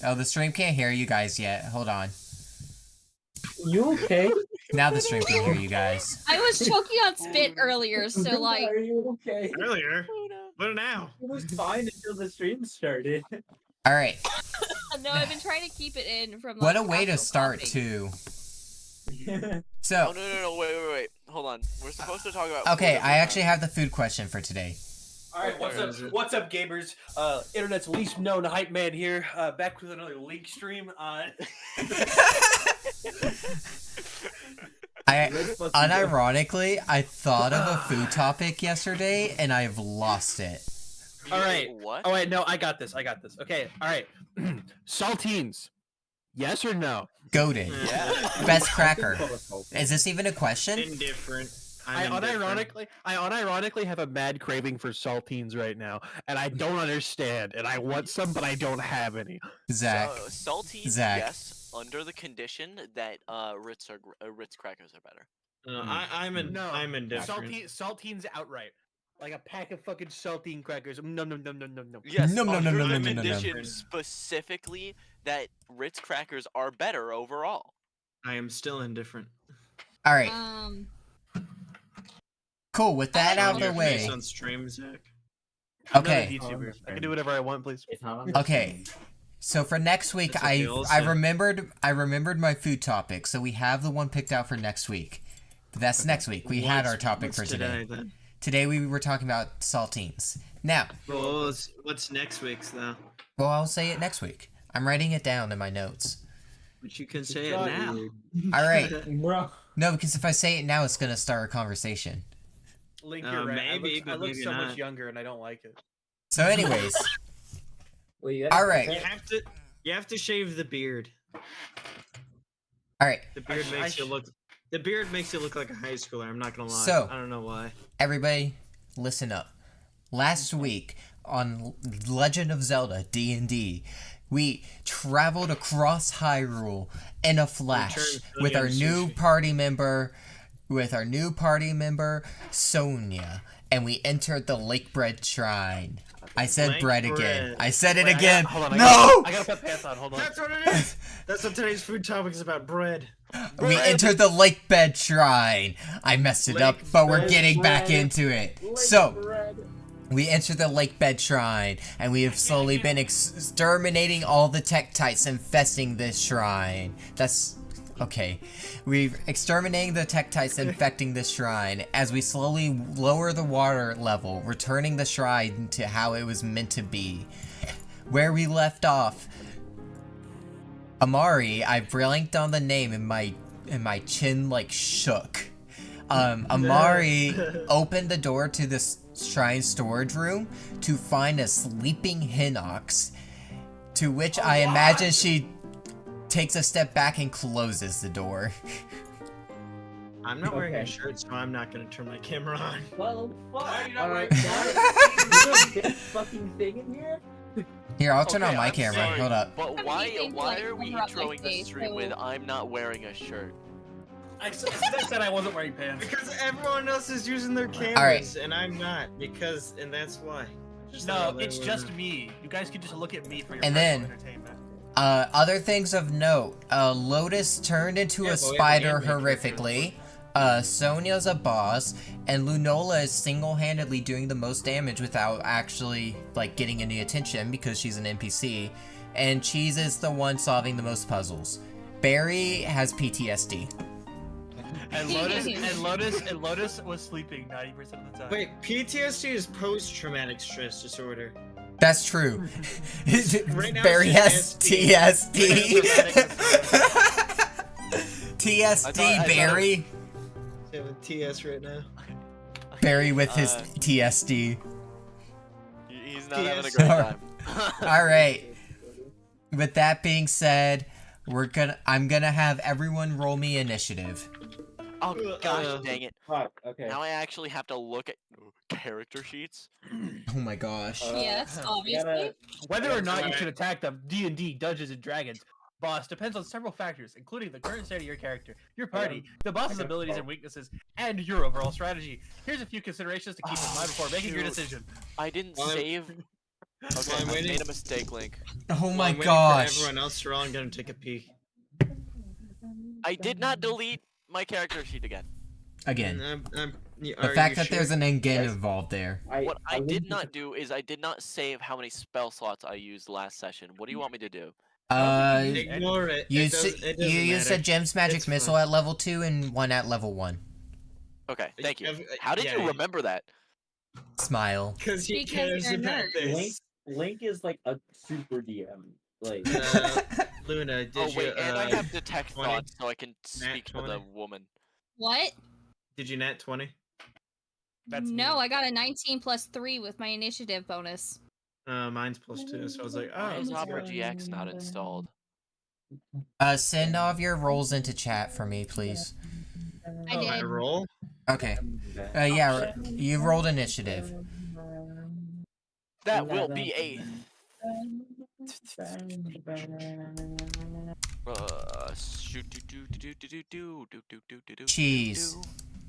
Oh, the stream can't hear you guys yet. Hold on. You okay? Now the stream can hear you guys. I was choking on spit earlier, so like. Are you okay? Earlier? What now? It was fine until the stream started. All right. No, I've been trying to keep it in from. Like, What a way to actual start coughing. too. Oh So, no, wait. Hold on. We're supposed to talk about. okay, I actually have the food question for today. Alright, what's up, gamers? Internet's least known hype man here, back with another leak stream. Unironically, I thought of a food topic yesterday and I've lost it. Alright. What? Oh wait, no, I got this. Okay, alright. Saltines. Yes or no? Goated. Yeah. Best cracker. Is this even a question? Indifferent. I unironically have a mad craving for saltines right now, and I don't understand, and I want some, but I don't have any. Zach. Saltines, Zach. yes, under the condition that Ritz crackers are better. I'm indifferent. Saltines outright. Like a pack of fucking saltine crackers. No. Yes, No. condition specifically that Ritz crackers are better overall. I am still indifferent. All right. Cool. With that out of the Your way. face on stream, Zach. Okay. I'm not a VTuber. I can do whatever I want, please. Okay. So for next week, That's what they all say. I remembered my food topic. So we have the one picked out for next week. But that's next week. We had our topic for today. Then? Today we were talking about saltines. Now, Well, what's next week's though? well, I'll say it next week. I'm writing it down in my notes. But you can say it now. All right. Bro. No, because if I say it now, it's gonna start a conversation. Link, you're right. Maybe, I but look maybe so not. much younger, and I don't like it. So, anyways, Well, you all right, You have to shave the beard. all right. The beard makes you look. The beard makes you look like a high schooler. I'm not gonna lie. So- I don't know why. Everybody, listen up. Last week on Legend of Zelda D&D, we traveled across Hyrule in a flash Returned with our William new Sushi. party member Sonia, and we entered the Lakebed Shrine. I said bread again. Lakebed. I said it Wait, again. hold on, No! I gotta put pants on. Hold on. That's what it is. That's what today's food topic is about. Bread. We entered the Lakebed Shrine. I messed it up, but we're getting back into it. So, we entered the Lakebed Shrine, and we have slowly been exterminating all the Tektites infesting this shrine. That's... okay. We're exterminating the Tektites infecting this shrine as we slowly lower the water level, returning the shrine to how it was meant to be. Where we left off, Amari, I blanked on the name and my chin like shook. Amari opened the door to this shrine storage room to find a sleeping Hinox, to which I imagine she takes a step back and closes the door. I'm not wearing a Okay. shirt, so I'm not gonna turn my camera on. Well, fuck. Alright, this fucking thing in here? Here, I'll turn on my I'm camera. sorry, Hold up. But I'm why eating, why like, are we over at introing the Lakebed, stream so- with I'm not wearing a shirt? I said I wasn't wearing pants. Because everyone else is using their cameras, Alright. and I'm not. And that's why. No, it's just me. You guys can just look at me for your And personal then- entertainment. Other things of note. Lotus turned into Yeah, a but we have spider an anime horrifically. Sonia's a boss, and Lunola is single-handedly doing the most damage without actually, like, getting any attention because she's an NPC. And Cheese is the one solving the most puzzles. Barry has PTSD. And Lotus was sleeping 90% of the time. Wait, PTSD is post-traumatic stress disorder. That's true. Right now Barry it's has just TSD. I TSD, thought- Barry. I have a TS right now. Barry with his TSD. He's not having a Yes. great time. All right. With that being said, I'm gonna have everyone roll me initiative. Oh gosh, dang it! Fuck, okay. Now I actually have to look at character sheets. Oh my gosh. Yes, obviously. gotta- Whether or not you Alright. should attack the D&D Dungeons and Dragons boss depends on several factors, including the current state of your character, your party, the boss's abilities and weaknesses, and your overall strategy. Here's a few considerations to keep in mind before making your Shoot. decision. I didn't Well, save. Okay, I'm I waiting- made a mistake, Link. Oh While my I'm waiting gosh. For everyone else to roll, I'm gonna take a pee. I did not delete my character sheet again. Again. The The fact that there's an again involved there. What I did not do is I did not save how many spell slots I used last session. What do you want me to do? Ignore it. You It doesn't used a matter. Gem's Magic It's Missile fine. at level 2 and one at level 1. Okay, thank you. I've- How did you yeah. remember that? Smile. Because he Because cares you're a about nerd. this. Link is like a super DM. Like Luna, did Oh you? wait, and I have detect 20? thoughts, so I can speak for the 20? woman. What? Did you nat 20? That's No, me. I got a 19 plus 3 with my initiative bonus. Mine's +2, so I was like, Why oh. is Opera GX not installed? Send all of your rolls into chat for me, please. I Oh, I did. roll? Okay. Yeah, you rolled initiative. That will be a Cheese.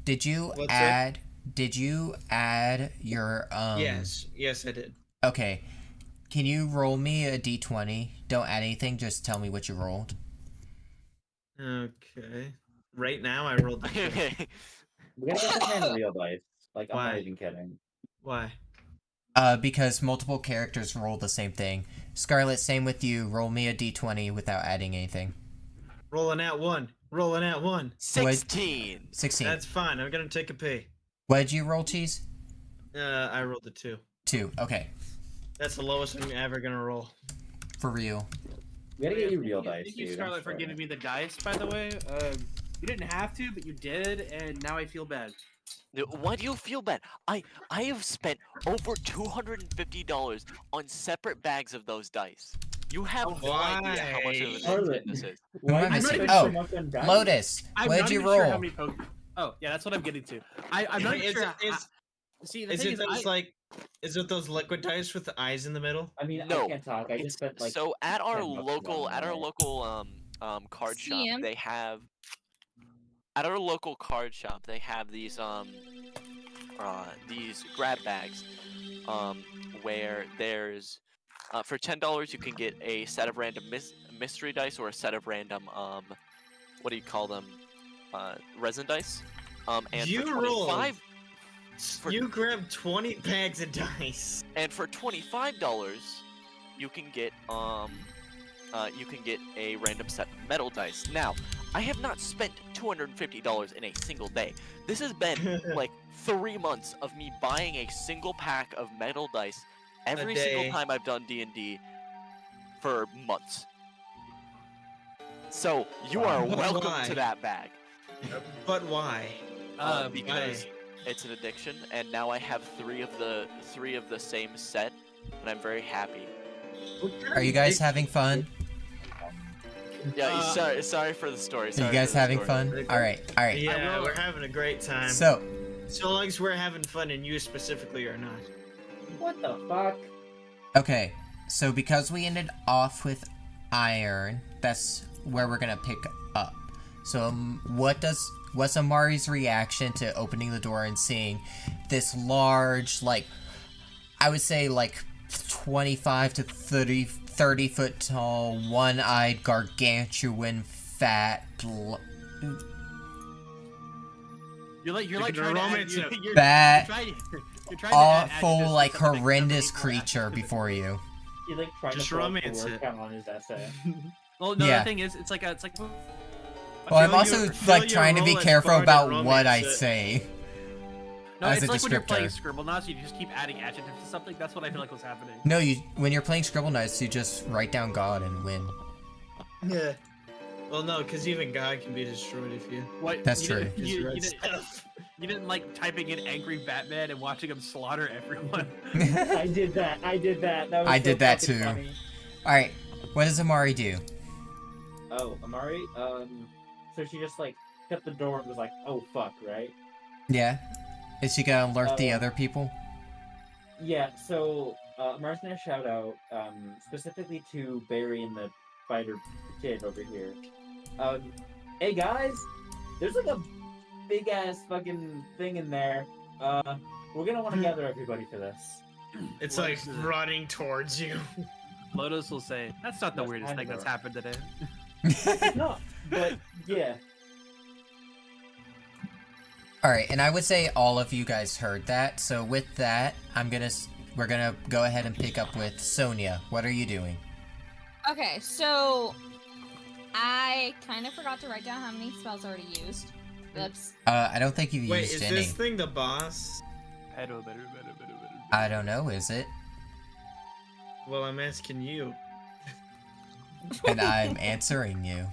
Did you What's add? Did you add your Yes, I did. Okay. Can you roll me a d20? Don't add anything. Just tell me what you rolled. Okay. Right now, I rolled the 2. we gotta get the hand real dice. Like I'm Why? not even kidding. Why? Because multiple characters roll the same thing. Scarlet, same with you. Roll me a d20 without adding anything. Rolling at 1. Rolling at 1. 16. 16. That's fine. I'm gonna take a pee. What did you roll, Cheese? I rolled a 2. 2. Okay. That's the lowest I'm ever gonna roll. For real. We gotta get you real dice, Thank you, dude. Scarlet, for giving me the dice, by the way. You didn't have to, but you did, and now I feel bad. Why do you feel bad? I have spent over $250 on separate bags of those dice. You have no idea how much of a Scarlet. this is. Why am I did you missing? spend Oh, so much on dice? Lotus, I'm what did not you even sure how roll? many Oh, yeah, that's what I'm getting to. I'm not even sure. See, the Is thing it is, those is it those liquid dice with the eyes in the middle? I mean, No, I can't talk. I just spent like. So at our 10 bucks local on card shop, CM? they have these grab bags where there's for $10 you can get a set of random mystery dice or a set of random what do you call them, resin dice, and You for rolled. 25 You grabbed 20 bags of dice. and for $25 you can get a random set of metal dice. Now, I have not spent $250 in a single day. This has been like 3 months of me buying a single pack of metal dice every single day. time I've done D&D for months. So, you are But welcome why? to that bag. But why? Because it's an addiction, and now I have three of the same set, and I'm very happy. Are you guys having fun? Yeah, sorry for the story. Are Sorry you guys for the having story. fun? Alright. Yeah, we're having a great time. So, long as we're having fun and you specifically are not. What the fuck? okay. So because we ended off with iron, that's where we're gonna pick up. So what's Amari's reaction to opening the door and seeing this large, like, I would say like 25 to 30 foot tall, one-eyed, gargantuan, fat, You're like You're trying to romance add, it. you're fat, trying to add awful, adjectives like to something that horrendous doesn't equal creature adjectives. before you. He's like trying Just to throw up the romance word it. count on his essay. Well, no, Yeah. the thing is, it's like. Well, I'm Feel also your- feel like your trying to be role as careful bard about and what I romance it. say. No, as it's a like when you're playing descriptor. Scribble Knots, you just keep adding adjectives to something. That's what I feel like was happening. No, when you're playing Scribble Knights, you just write down God and win. Yeah. Well, no, because even God can be destroyed if you What? That's you true. Didn't, just you, read you, didn't, stuff. you didn't like typing in angry Batman and watching him slaughter everyone. I did that. That was I so did that fucking too. funny. Alright, what does Amari do? Oh, Amari. So she just like shut the door and was like, "Oh fuck," right? Yeah? Is she gonna alert the Uh, other people? Yeah. So Amari's gonna shout out specifically to Barry and the fighter kid over here. Hey guys, there's like a big ass fucking thing in there. We're gonna want to gather everybody for this. It's What like is it? running towards you. Lotus will say, "That's not the That's weirdest thing that's Andor. happened today." No, but yeah. Alright, and I would say all of you guys heard that, so with that, we're gonna go ahead and pick up with Sonia. What are you doing? Okay, so I kind of forgot to write down how many spells I already used. Oops. I don't think you've Wait, used is any. this thing the boss? I don't know, is it? Well, I'm asking you. And I'm answering you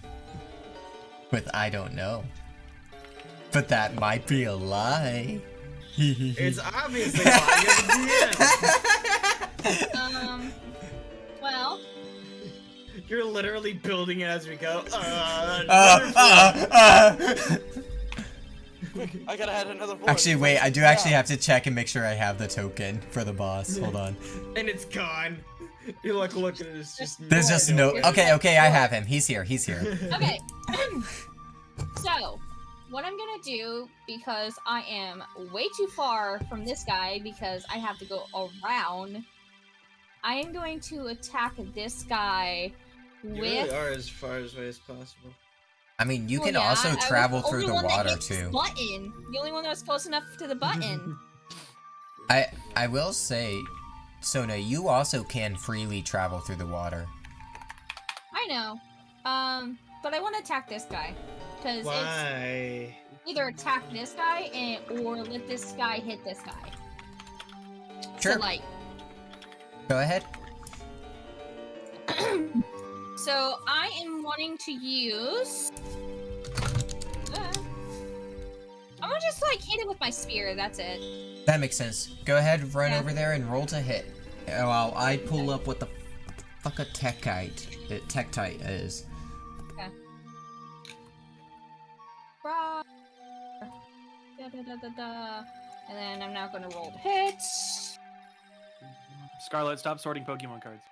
with I don't know. But that might be a lie. It's obviously why you're the DM. Well, You're literally building it as we go. I gotta add another voice. Actually, wait, I do actually have to check and make sure I have the token for the boss. Hold on. And it's gone. You're like looking at it, it's just There's just no. Okay, I have him. He's here. okay. So, what I'm gonna do, because I am way too far from this guy, because I have to go around, I am going to attack this guy You with... really are as far away as possible. I mean, you Well, can yeah, also I was travel the through only the one that water hit this too. Button. The only one that was close enough to the button. I will say, Sona, you also can freely travel through the water. I know. But I want to attack this guy. Because it's Why? either attack this guy or let this guy hit this guy. Sure. So, like... Go ahead. So I am wanting to use. I'm gonna just like hit it with my spear. That's it. That makes sense. Go ahead, run Yeah. over there and roll to hit. While I pull up what the fuck a Tektite is. Okay. Rah. Da, da, da, da, da. And then I'm now gonna roll to hit. Scarlet, stop sorting Pokemon cards.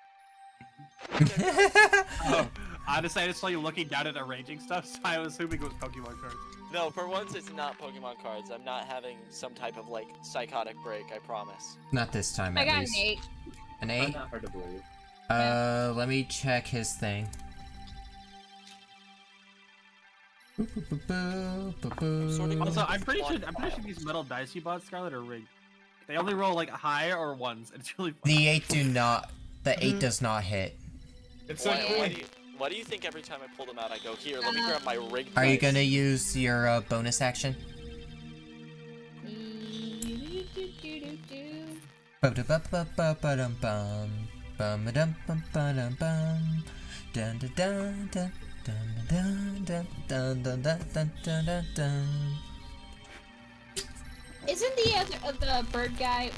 Oh, honestly, I just saw you looking down at arranging stuff, so I was assuming it was Pokemon cards. No, for once it's not Pokemon cards. I'm not having some type of like psychotic break. I promise. Not this time, I at got least. an 8. An That's 8? not hard to believe. Let me check his thing. Also, I'm pretty sure these metal dice you bought, Scarlet, are rigged. They only roll like high or ones, and it's really fun. The 8 the 8 does not hit. It's Why, like why do you think every time I pull them out I go, here, let me grab my rigged Are you dice." gonna use your bonus action? Ba-da-ba-ba-ba-ba-dum-bum. Bum-a-dum-bum-ba-dum-bum. Dun-da-dun-dun. Dun-da-dun-dun-dun-dun-dun-dun-dun. Isn't the bird guy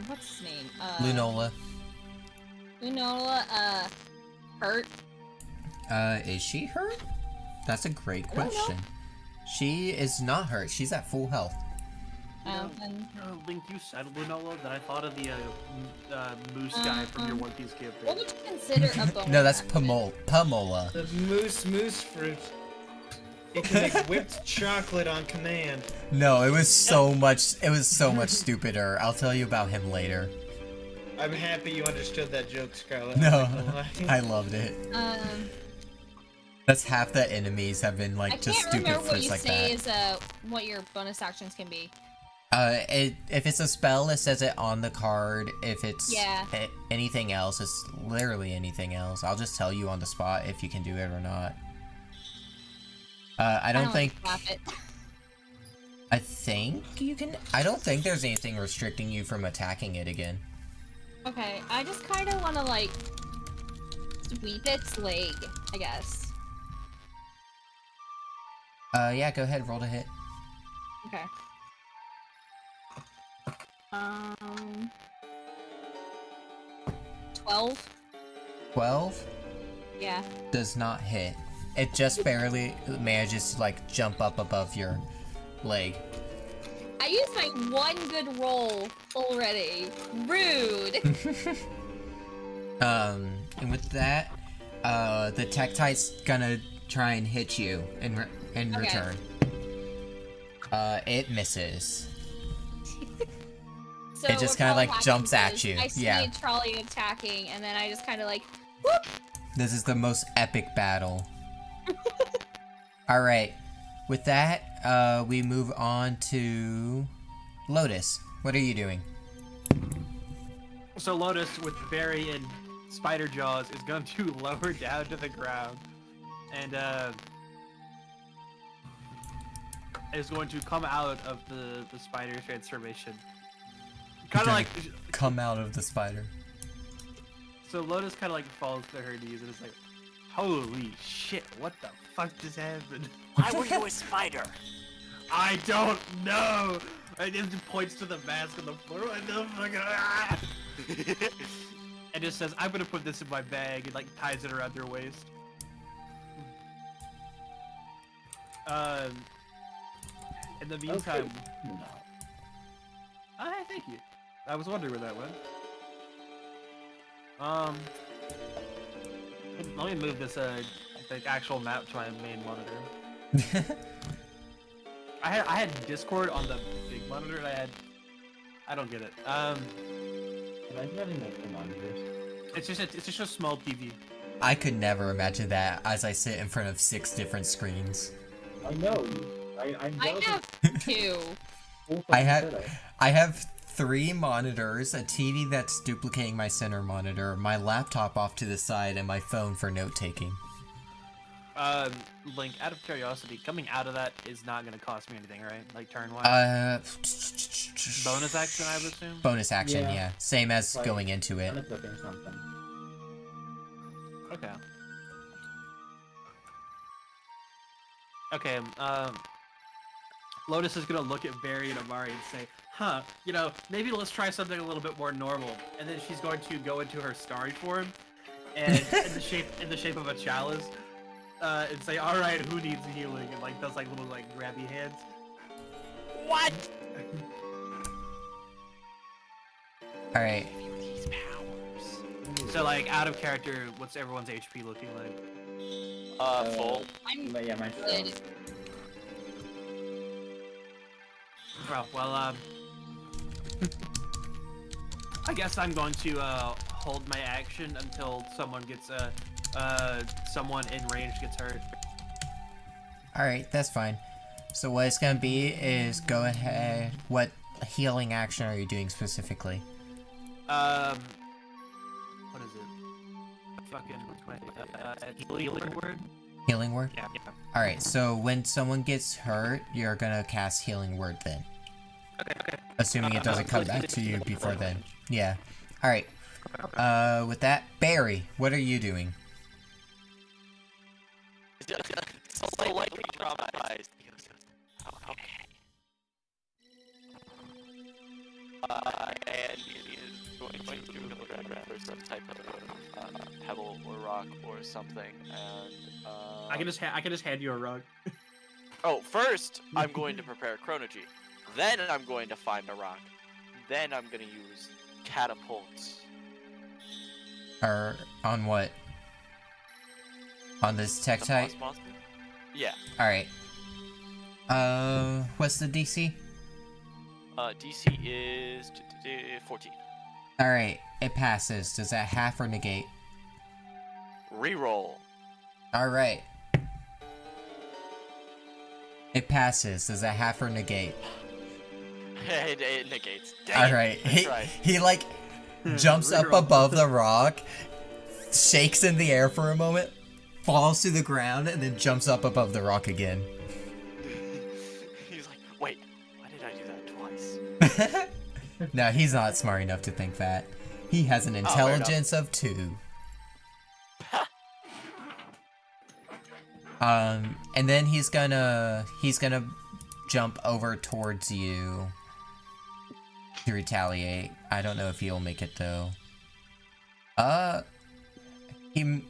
what's his name? Lunola. Lunola hurt? Is she hurt? That's a great I don't know. question. She is not hurt. She's at full health. And Link, you said Lunola, that I thought of the moose guy from your One Piece what campaign. would you consider a bonus? No, that's action? Pamola. the moose fruit. It can make whipped chocolate on command. No, it was so much stupider. I'll tell you about him later. I'm happy you understood that joke, Scarlet. No, I'm not gonna lie. I loved it. That's half the enemies have been I like just can't stupid remember what fruits you like say that. is what your bonus actions can be. If it's a spell, it says it on the card. If it's Yeah. anything else, it's literally anything else. I'll just tell you on the spot if you can do it or not. I don't think. Slap it. I think you can. I don't think there's anything restricting you from attacking it again. Okay, I just kind of want to like sweep its leg, I guess. Yeah, go ahead, roll to hit. Okay. 12. 12 Yeah. does not hit. It just barely manages to like jump up above your leg. I used my one good roll already. Rude. And with that, the Tektite's gonna try and hit you in Okay. return. It misses. So It just what kinda, probably like, jumps at happens you, is I see yeah. Trolley attacking, and then I just kind of like, This is the most epic battle. Alright. With that, we move on to Lotus. What are you doing? So Lotus with Barry and Spider Jaws is going to lower down to the ground, and is going to come out of the spider transformation. Kind of like Come out of the spider. so Lotus kind of like falls to her knees and is like, "Holy shit! What the fuck just happened?" Why were you a spider? I don't know. And it just points to the mask on the floor. What the fuck? Ah! And just says, "I'm gonna put this in my bag," and like ties it around her waist. In the meantime, No. thank you. I was wondering where that went. Let me move this the actual map to my main monitor. I had Discord on the big monitor, and I don't get it. Imagine having multiple monitors. It's just a small TV. I could never imagine that as I sit in front of 6 different screens. I know. I'm I jealous have of 2. full I fucking have setup. I have 3 monitors, a TV that's duplicating my center monitor, my laptop off to the side, and my phone for note-taking. Link, out of curiosity, coming out of that is not gonna cost me anything, right? Like turn-wise? Bonus action, I would assume? Bonus action, Yeah. yeah. Same as Like, going into it. I'm equipping something. Okay. Okay, Lotus is gonna look at Barry and Amari and say, huh, you know, maybe let's try something a little bit more normal. And then she's going to go into her starry form, and in the shape of a chalice, and say, all right, who needs healing? And like does like little like grabby hands. What? All right. These powers. So like out of character, what's everyone's HP looking like? Full. I'm But yeah, my good. Oh, well, I guess I'm going to hold my action until someone gets someone in range gets hurt. All right, that's fine. So what it's gonna be is go ahead. What healing action are you doing specifically? What is it? Fucking healing word? Healing word? Yeah. All right. So when someone gets hurt, you're gonna cast healing word then. Okay. Assuming it doesn't come back to you before then. Yeah. All right. With that, Barry, what are you doing? So slightly traumatized. Okay. And he is going to look for some type of pebble or rock or something, and I can just hand you a rug. oh, first I'm going to prepare Chronogy, then I'm going to find a rock, then I'm going to use catapults. Or on what? On this tech The type? boss monster? Yeah. All right. What's the DC? DC is 14. All right, it passes. Does that half or negate? Reroll. All right. It passes. Does that half or negate? It negates. Dang All it, right. I tried. He like jumps up Reroll. above the rock, shakes in the air for a moment, falls to the ground, and then jumps up above the rock again. He's like, wait, why did I do that twice? No, he's not smart enough to think that. He has an intelligence of 2. And then he's gonna jump over towards you to retaliate. I don't know if he'll make it though. He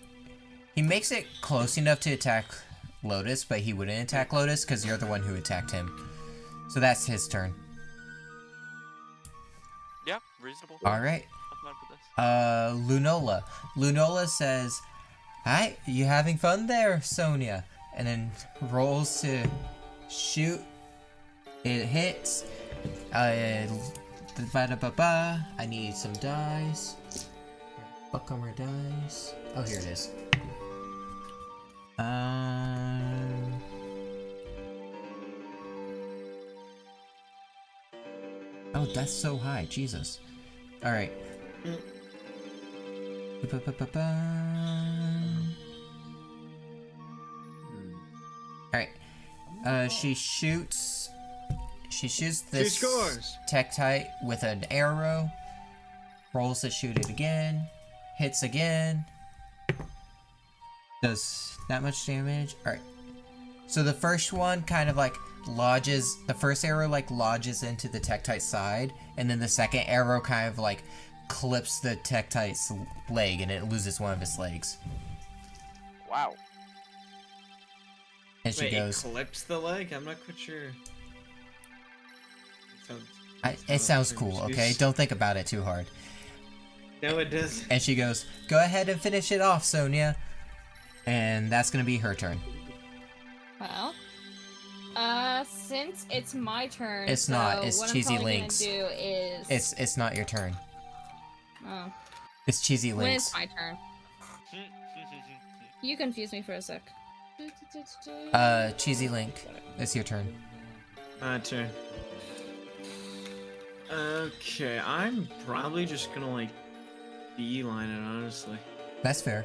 makes it close enough to attack Lotus, but he wouldn't attack Lotus because you're the one who attacked him. So that's his turn. Yeah, reasonable. All right. I'm fine for this. Lunola. Lunola says, "Hi, you having fun there, Sonia?" And then rolls to shoot. It hits. Ba-da-ba-ba. I need some dice. Fuck on my dice. Oh, here it is. Oh, that's so high. Jesus. Alright. Alright. She shoots this scores. Tektite with an arrow. Rolls to shoot it again. Hits again. Does that much damage? Alright. So the first one kind of like lodges, the first arrow like lodges into the Tektite side, and then the second arrow kind of like clips the Tektite's leg and it loses one of its legs. Wow. And she Wait, goes, it clips the leg? I'm not quite sure. it sounds cool, okay? Don't think about it too hard. No, it does. And she goes, go ahead and finish it off, Sonia. And that's gonna be her turn. Well, since it's my turn, It's not, so it's what Cheesy I'm probably Link's. gonna do is It's not your turn. oh, It's Cheesy when Link's. it's my turn. You confused me for a sec. Cheesy Link, it's your turn. My turn. Okay, I'm probably just gonna like beeline it, honestly. That's fair.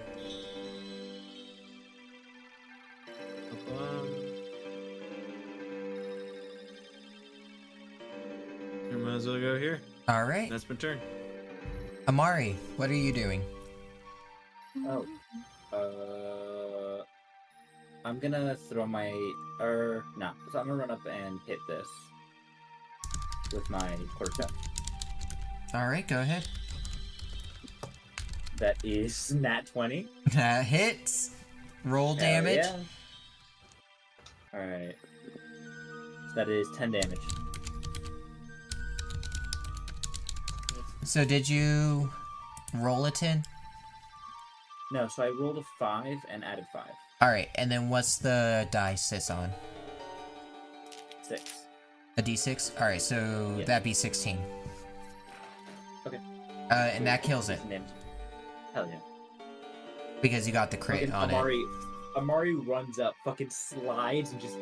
You might as well go here. Alright. That's my turn. Amari, what are you doing? Oh. I'm gonna throw my so I'm gonna run up and hit this with my quarterstaff. Alright, go ahead. That is nat 20. That hits. Roll Hell damage. yeah. Alright. So that is 10 damage. So did you roll a 10? No, so I rolled a 5 and added 5. Alright, and then what's the dice it's on? 6. A d6? Alright, so Yeah. that'd be 16. Okay. And that kills it. Hell yeah. Because you got the crit on it. Amari runs up, fucking slides, and just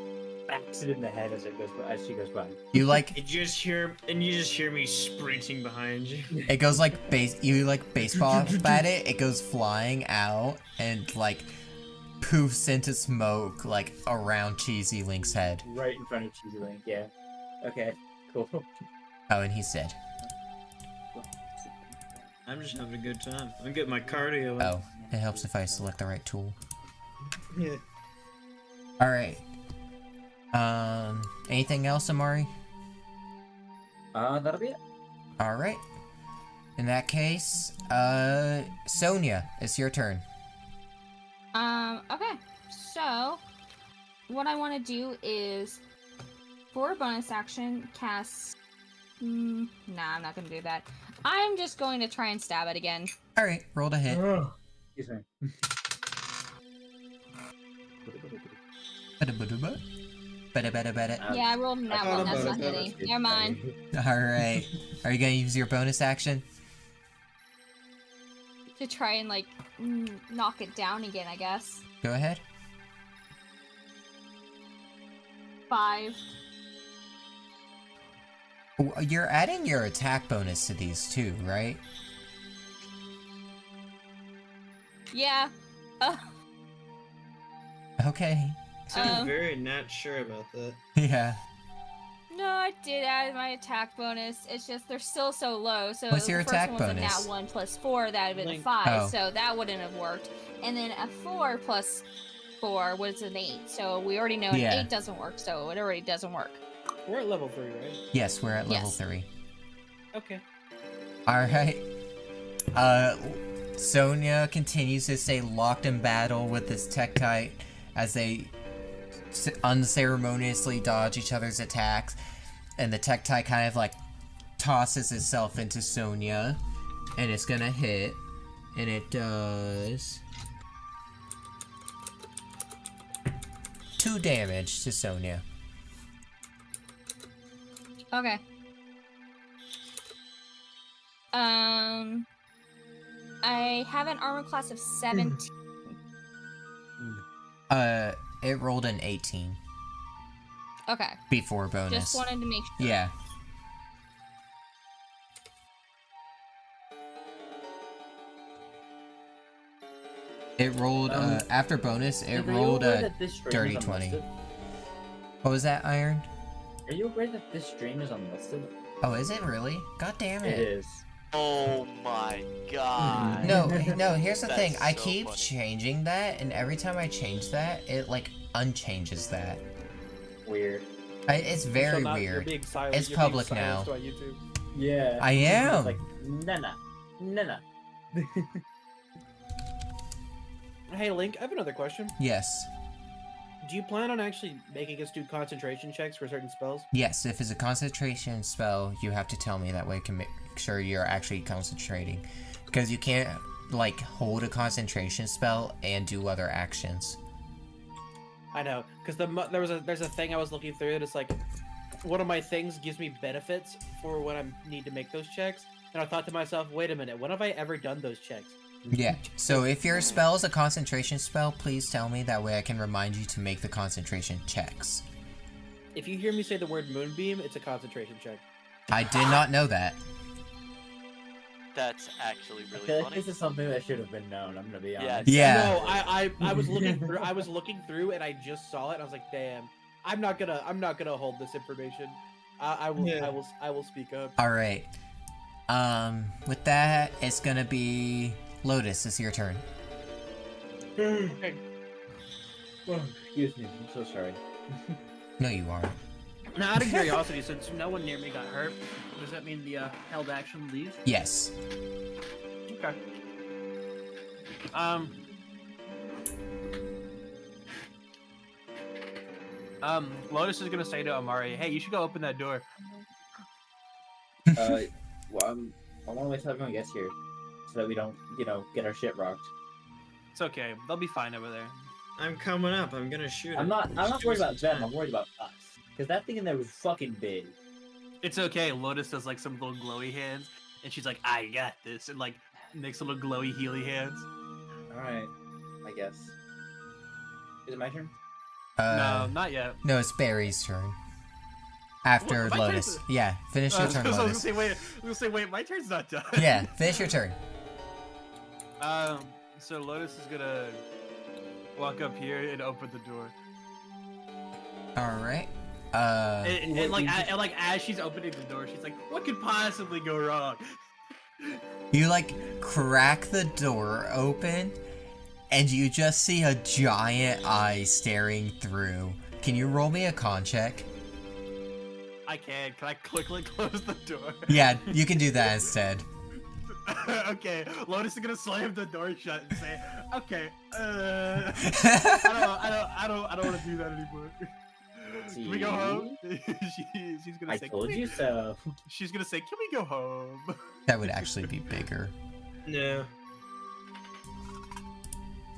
backs it in the head as she goes by. You like, You just hear me sprinting behind you. it goes like you like baseball at it, it goes flying out and like poofs into smoke like around Cheesy Link's head. Right in front of Cheesy Link, yeah. Okay, cool. Oh, and he's dead. I'm just having a good time. I'm getting my cardio. Oh, it helps if I select the right tool. Yeah. Alright. Anything else, Amari? That'll be it. Alright. In that case, Sonia, it's your turn. Okay. So, what I want to do is, for a bonus action, cast. Nah, I'm not gonna do that. I'm just going to try and stab it again. Alright, roll to hit. Excuse me. Yeah, I rolled that one. That's not hitting. Never mind. Alright. Are you gonna use your bonus action? To try and like knock it down again, I guess. Go ahead. 5. You're adding your attack bonus to these too, right? Yeah. Okay. I'm very not sure about that. Yeah. No, I did add my attack bonus. It's just they're still so low. So What's your the first attack one was bonus? a nat 1 plus 4. That would have been a Link. 5. Oh. So that wouldn't have worked. And then a 4 plus 4 was an 8. So we already know an Yeah. 8 doesn't work. So it already doesn't work. We're at level 3, right? Yes, we're at level Yes. 3. Okay. Alright. Sonia continues to stay locked in battle with this Tektite as they unceremoniously dodge each other's attacks. And the Tektite kind of like tosses itself into Sonia. And it's gonna hit. And it does 2 damage to Sonia. Okay. I have an armor class of 17. It rolled an 18 Okay. before bonus. Just wanted to make sure. Yeah. It rolled, after bonus, it Are you rolled aware a that this stream dirty is 20. unlisted? What was that, Iron? Are you aware that this stream is unlisted? Oh, is it really? God damn It it. is. Oh my god. No, here's the That's thing. I so keep funny. changing that, and every time I change that, it, like, unchanges that. Weird. It's very You're weird. being silent. It's You're being public now. silenced on YouTube. Yeah. I am. It's like, nah. Hey, Link, I have another question. Yes. Do you plan on actually making us do concentration checks for certain spells? Yes, if it's a concentration spell, you have to tell me. That way I can make sure you're actually concentrating. Because you can't, like, hold a concentration spell and do other actions. I know, because there's a thing I was looking through, and it's like, one of my things gives me benefits for when I need to make those checks, and I thought to myself, wait a minute, when have I ever done those checks? Yeah, so if your spell is a concentration spell, please tell me. That way I can remind you to make the concentration checks. If you hear me say the word moonbeam, it's a concentration check. I did not know that. That's actually I really feel like funny. this is something that should have been known. I'm gonna be Yeah. honest. Yeah. No, I was looking through. I was looking through, and I just saw it. And I was like, damn, I'm not gonna hold this information. I will speak up. Alright. With that, it's gonna be... Lotus, it's your turn. Okay. Oh, excuse me. I'm so sorry. No, you aren't. Now, out of curiosity, since no one near me got hurt, does that mean the held action leaves? Yes. Okay. Lotus is gonna say to Amari, "Hey, you should go open that door." Well, I want to wait till everyone gets here, so that we don't, get our shit rocked. It's okay. They'll be fine over there. I'm coming up. I'm gonna shoot him. I'm not Just worried give about me some them. time. I'm worried about us, because that thing in there was fucking big. It's okay. Lotus does like some little glowy hands, and she's like, "I got this," and like makes little glowy healy hands. All right, I guess. Is it my turn? No, not yet. No, it's Barry's turn. After What? My Lotus. turn's- Yeah, finish your turn, I was Lotus. gonna say, wait, my turn's not done. Yeah, finish your turn. So Lotus is gonna walk up here and open the door. Alright. And like as she's opening the door, she's like, "What could possibly go wrong?" You, like, crack the door open, and you just see a giant eye staring through. Can you roll me a con check? I can. Can I quickly close the door? Yeah, you can do that instead. Okay. Lotus is gonna slam the door shut and say, "Okay, I don't want to do that anymore. Can we go home?" She's gonna I say, told "Can we-" you so. She's gonna say, "Can we go home?" That would actually be bigger. No.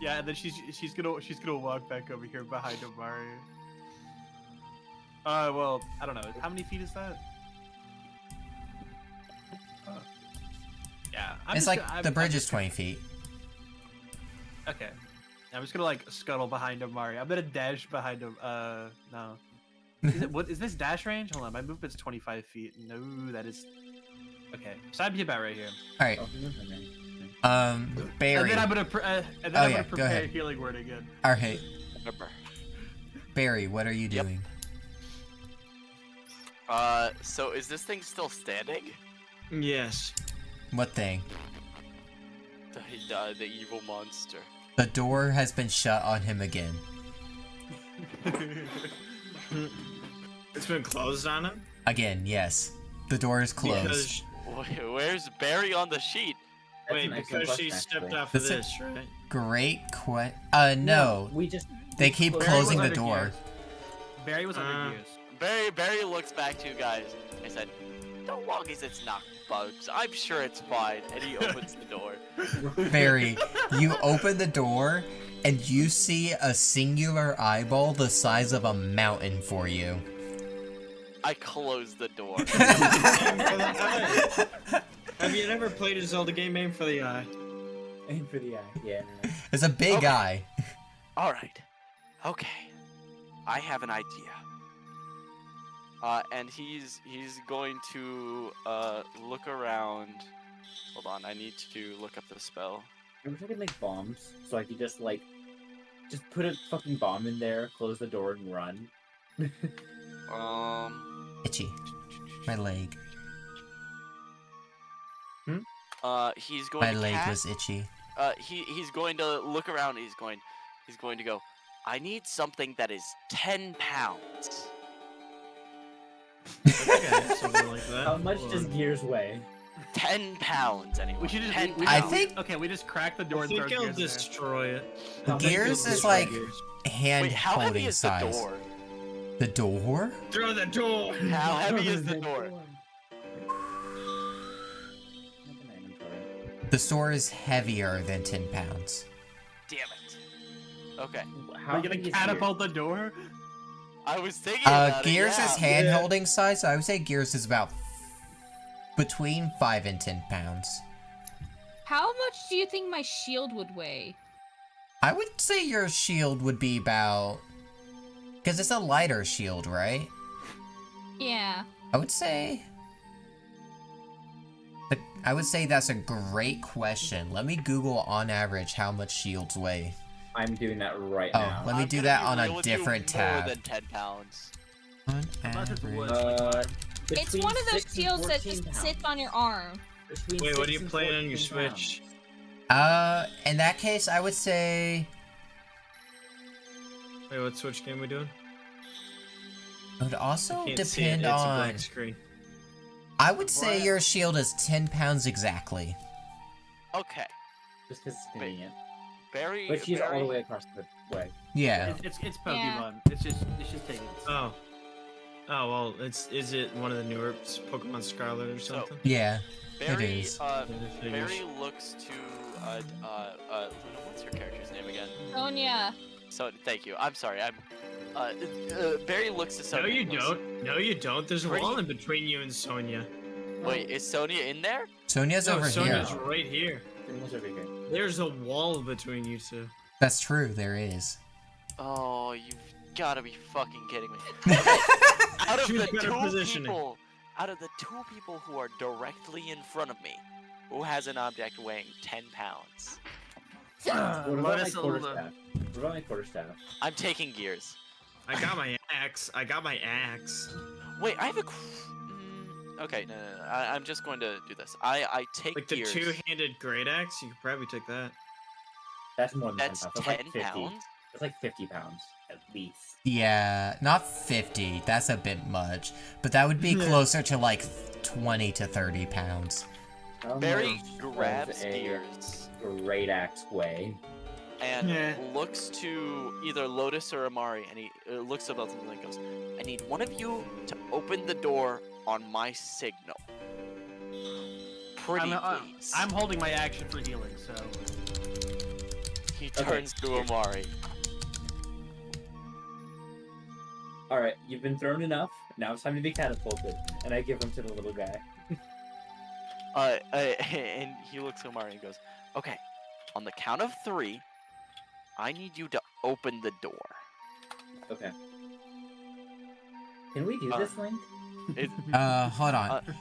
Yeah, and then she's gonna walk back over here behind Amari. Well, I don't know. How many feet is that? Yeah, It's like the bridge is 20 feet. Okay, I'm just gonna like scuttle behind Amari. I'm gonna dash behind him. No. What is this dash range? Hold on, my movement's 25 feet. No, that is. Okay, so I'd be about right here. Alright, Oh, Barry. And then I'm gonna go prepare ahead. healing word again. Alright, Remember. Barry, what are you Yep. doing? So is this thing still standing? Yes. What thing? The evil monster. The door has been shut on him again. It's been closed on him? Again, yes. The door is closed. Because, Where's Barry on the sheet? wait, because she stepped off of That's it. this, right? Great no. We just. They keep Barry closing was the under door. gears. Barry was under gears. Barry looks back to you guys. I said, "Don't long as it's not bugs, I'm sure it's fine." And he opens the door. Barry, you open the door, and you see a singular eyeball the size of a mountain for you. I close the door. Have you never played a Zelda game? Aim for the eye. Aim for the eye. Yeah. It's a big Okay. eye. All right. Okay. I have an idea. And he's going to look around. Hold on, I need to look up the spell. I wish I could make bombs, so I could just put a fucking bomb in there, close the door, and run. Itchy. My leg. He's going My to leg cast, was itchy. he's going to look around. He's going to go. I need something that is 10 pounds. Okay, something like that. How much does Gears weigh? 10 pounds, anyway. We should just. 10 We, I pounds. think- Okay, we just crack the door I and throw think I'll Gears in there. destroy it. How much Gears does is destroy like Gears? hand Wait, how heavy holding is size. the door? The door? Throw the door. How heavy is the door? The store is heavier than 10 pounds. Damn it. Okay. How Are you big gonna is catapult the door? I was thinking about Gears it, yeah. is hand holding size, so I would say Gears is about between 5 and 10 pounds. How much do you think my shield would weigh? I would say your shield would be about... Because it's a lighter shield, right? Yeah. I would say... I would say that's a great question. Let me Google on average how much shields weigh. I'm doing that right Oh, now. let me I'm do gonna that be on real a with you, different more tab. than 10 pounds. On Unless it's wood. average. It's Between one of those 6 and shields that 14 just pounds. sits on your arm. Between Wait, what 6 are you and playing on your 14 Switch? pounds. In that case, I would say... Wait, what Switch game we doing? It would also Can't see it. depend It's a on... black screen. I would say What? your shield is 10 pounds exactly. Okay. Just because it's convenient. Barry. But she's all Barry- the way across the way. Yeah. It's Yeah. Pokemon. It's just taking. Oh. Oh well, is it one of the newer Pokemon Scarlet or So- something? Yeah, Barry, is. Yeah, the figures. Barry looks to what's your character's name again? Sonia. So thank you. I'm sorry. Barry looks to No, Sonia. you and goes, don't. No, you don't. There's a Pretty- wall in between you and Sonia. Wait, is Sonia in there? Sonia's No, over Sonia's here. right here. Pretty much over here. There's a wall between you two. That's true, there is. Oh, you've gotta be fucking kidding me. Out of Choose the better two positioning. people, out of the two people who are directly in front of me, who has an object weighing 10 pounds? What about my Lotus Zelda. quarterstaff? What about my quarterstaff? I'm taking Gears. I got my axe. I got my axe. Wait, I have a. Okay, no. I'm just going to do this. I take Like the Gears. two-handed great axe. You could probably take that. That's more than That's 10 pounds. 10 That's like 50. pounds. That's like 50 pounds at least. Yeah, not 50, that's a bit much. But that would be Yeah. closer to like 20 to 30 pounds. How Barry much grabs does a Gears great axe weigh? and Yeah. looks to either Lotus or Amari, and he looks at both of them and goes, "I need one of you to open the door on my signal. Pretty please." I'm holding my action for healing, so. He turns to Amari. Alright, you've been thrown enough. Now it's time to be catapulted. And I give him to the little guy. And he looks at Amari and goes, "Okay, on the count of 3, I need you to open the door." Okay. Can we do this, Link? It, Hold on.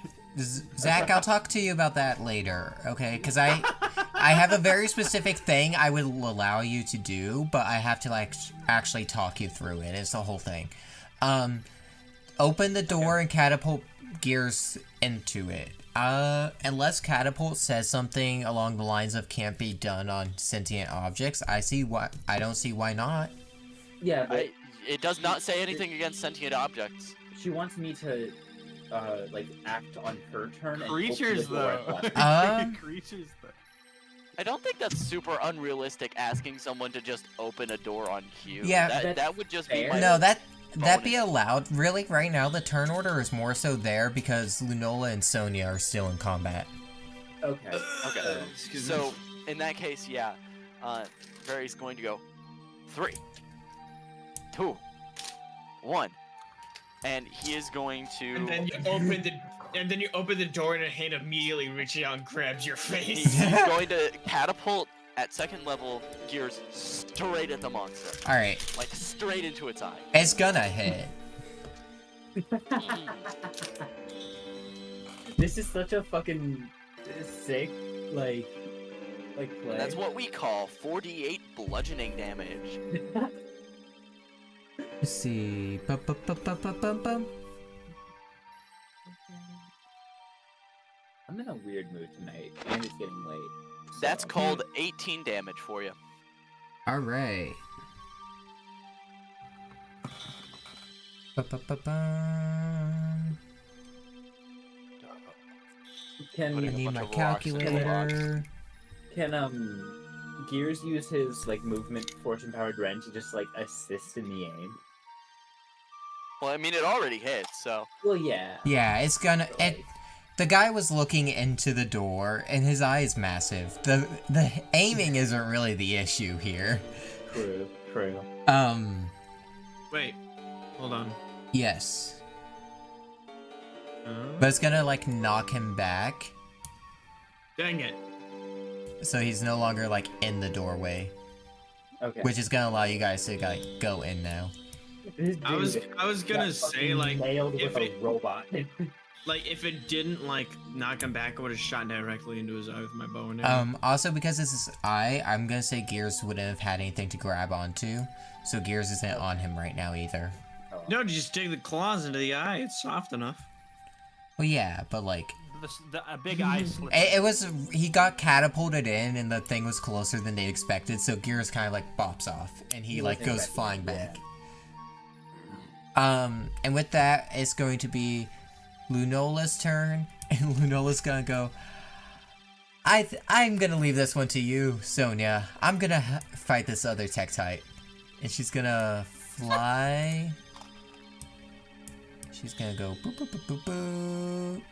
Zach, I'll talk to you about that later, okay? Because I have a very specific thing I would allow you to do, but I have to, like, actually talk you through it. It's the whole thing. Open the door and catapult Gears into it. Unless catapult says something along the lines of can't be done on sentient objects, I don't see why not. Yeah, but it does not say anything against sentient objects. she wants me to, like, act on her turn and Creatures, open the door though. at once. Creatures, though. I don't think that's super unrealistic asking someone to just open a door on cue. Yeah, that would just be fair. my No, that'd be bonus. allowed. Really, right now, the turn order is more so there because Lunola and Sonia are still in combat. Okay. Okay. Excuse me. So in that case, yeah, Barry's going to go 3, 2, 1. and he is going to. And then you open the door and a hand immediately reaches out and grabs your face. He's going to catapult at second level Gears straight at the monster. Alright. Like straight into its eye. It's gonna hit. This is such a fucking sick, like play. That's what we call 48 bludgeoning damage. Let's see. Bum, bum, bum, bum, bum, bum, bum. I'm in a weird mood tonight, and it's getting late. That's so- called 18 damage for you. Alright. Ba-ba-ba-bum. Can I Putting a need bunch my of rocks in the box. calculator. Can Gears use his like movement fortune powered wrench to just like assist in the aim? Well, I mean, it already hit, so. Well, yeah. Yeah, it's gonna. The guy was looking into the door, and his eye is massive. The aiming isn't really the issue here. True. Wait, hold on. Yes. But it's gonna like knock him back, Dang it. so he's no longer like in the doorway, Okay. which is gonna allow you guys to like go in now. This I was dude gonna got say fucking like nailed if with it a robot. like if it didn't like knock him back, I would have shot directly into his eye with my bow and arrow. Also because this is I'm gonna say Gears wouldn't have had anything to grab onto, so Gears isn't on him right now either. No, just dig the claws into the eye. It's soft enough. Well, yeah, but like A big eye slit. it was he got catapulted in, and the thing was closer than they expected, so Gears kind of like bops off, and he like goes flying back. And with that, it's going to be Lunola's turn, and Lunola's gonna go. I'm gonna leave this one to you, Sonia. I'm gonna fight this other Tektite, and she's gonna fly. She's gonna go boop boop boop boop boop.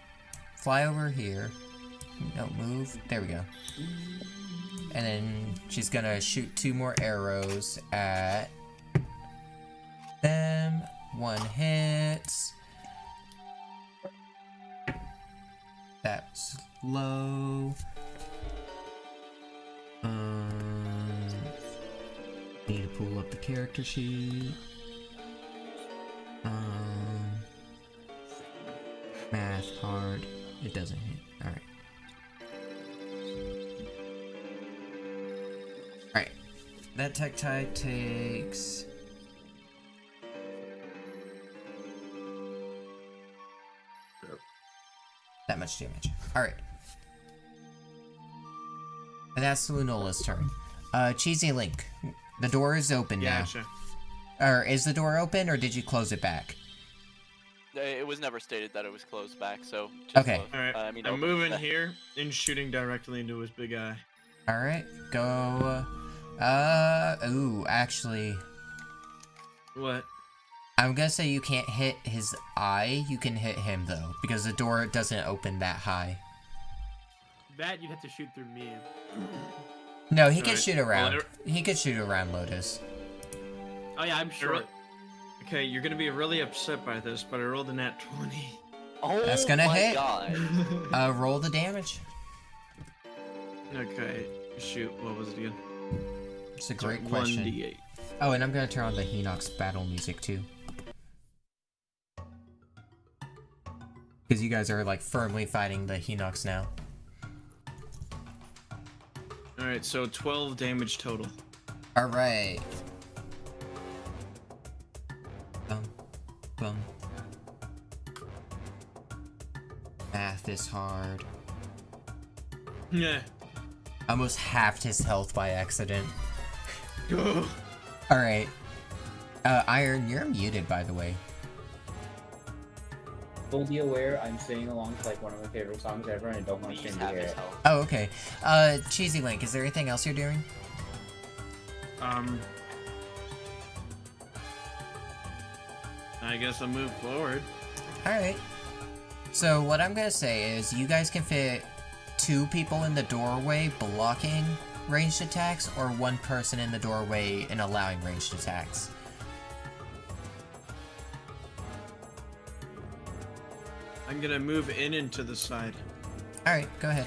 Fly over here. No, move. There we go. And then she's gonna shoot 2 more arrows at them. 1 hits. That's low. Need to pull up the character sheet. Math hard. It doesn't hit. Alright. Alright. That Tektite takes. That much damage. Alright. And that's Lunola's turn. Cheesy Link. The door is open now. Gotcha. Or is the door open, or did you close it back? It was never stated that it was closed back, so. Just Okay. close. All right. I mean, I'm open. moving here and shooting directly into his big eye. Alright, go. Ooh, actually, What? I'm gonna say you can't hit his eye. You can hit him, though, because the door doesn't open that high. That you'd have to shoot through me. No, he can Alright, shoot well, around. He can shoot around Lotus. Oh yeah, I'm sure. Okay, you're gonna be really upset by this, but I rolled a nat 20. Oh That's gonna my hit. God. Roll the damage. Okay, shoot. What was it again? It's a great question. 1d8. Oh, and I'm gonna turn on the Hinox battle music, too. Because you guys are, like, firmly fighting the Hinox now. Alright, so 12 damage total. Alright. Bum. Bum. Math is hard. Yeah. Almost halved his health by accident. Alright. Iron, you're muted, by the way. Fully aware, I'm singing along to like one of my favorite songs ever, and I don't want Please Shin to have hear his it. health. Oh, okay. Cheesy Link, is there anything else you're doing? I guess I'll move forward. Alright. So, what I'm gonna say is, you guys can fit 2 people in the doorway blocking ranged attacks, or 1 person in the doorway and allowing ranged attacks. I'm gonna move in into the side. Alright, go ahead.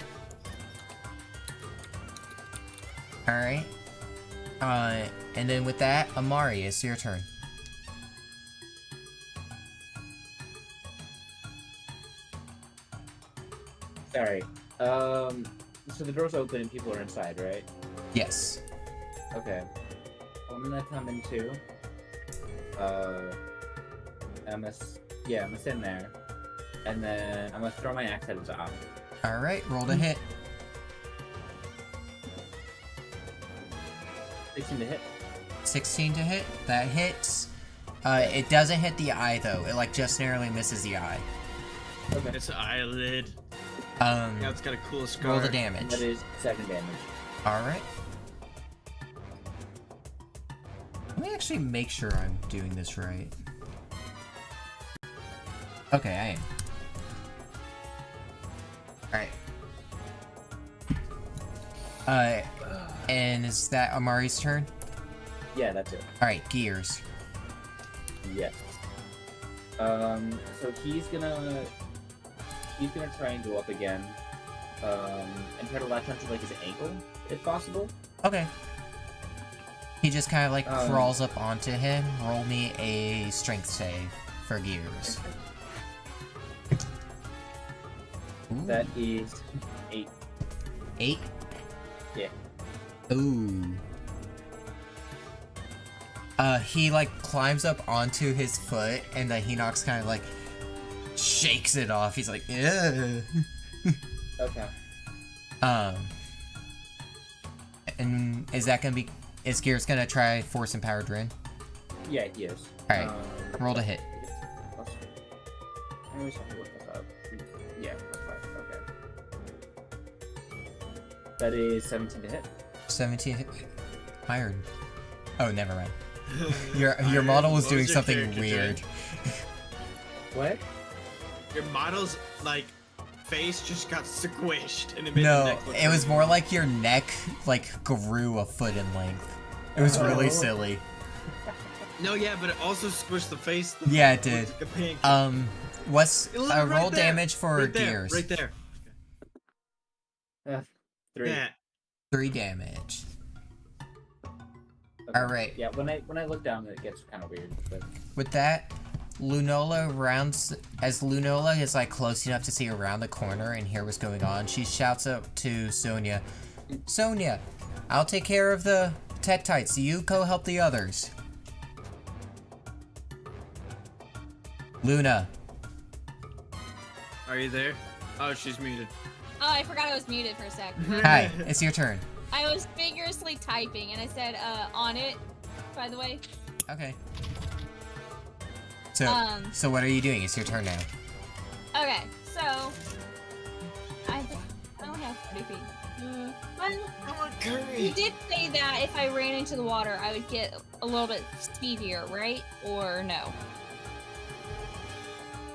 Alright. And then with that, Amari, it's your turn. Sorry. So the door's open and people are inside, right? Yes. Okay. I'm gonna come in too. I'm gonna stand there, and then I'm gonna throw my axe at his eye. Alright, roll to hit. 16 to hit. 16 to hit. That hits. It doesn't hit the eye though. It like just narrowly misses the eye. Okay. It's an eyelid. Yeah, it's got a cool scar. Roll the damage. That is 7 damage. Alright. Let me actually make sure I'm doing this right. Okay, I am. Alright. And is that Amari's turn? Yeah, that's it. Alright, Gears. Yes. So he's gonna try and go up again, and try to latch onto like his ankle, if possible. Okay. He just kind of like crawls up onto him. Roll me a strength save for Gears. Ooh. That is 8. 8? Yeah. Ooh. He like climbs up onto his foot, and the Hinox kind of like shakes it off. He's like, ugh. Okay. And is that gonna be? Is Gears gonna try Force Empowered Rin? Yeah, he is. Alright, roll to hit. I always have to look this up. Yeah, +5. Okay. That is 17 to hit. 17 hit. Iron. Oh, never mind. Your model was What doing was your something character weird. doing? What? Your model's like face just got squished and it made the No, neck look it was really more weird. like your neck like grew a foot in length. It was really Oh. silly. No, yeah, but it also squished the face. Yeah, it did. Like a pancake. What's Look, roll right there. damage for right there, Gears? right there. 3. Yeah. 3 damage. Okay. Alright. Yeah, when I look down, it gets kind of weird. But With that, Lunola rounds as Lunola is like close enough to see around the corner and hear what's going on. She shouts up to Sonia, "Sonia, I'll take care of the Tektites. You go help the others." Luna. Are you there? Oh, she's muted. Oh, I forgot I was muted for a sec. Hi, it's your turn. I was vigorously typing, and I said, on it, by the way. Okay. So what are you doing? It's your turn now. Okay, so... I don't have 30 feet. You did say that if I ran into the water, I would get a little bit speedier, right? Or no?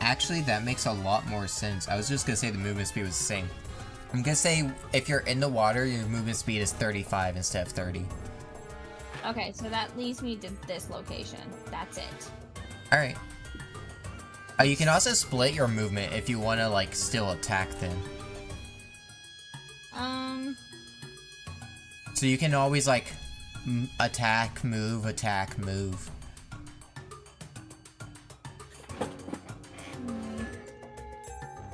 Actually, that makes a lot more sense. I was just gonna say the movement speed was the same. I'm gonna say if you're in the water, your movement speed is 35 instead of 30. Okay, so that leads me to this location. That's it. Alright. You can also split your movement if you want to, like, still attack them. So you can always, like, attack, move, attack, move.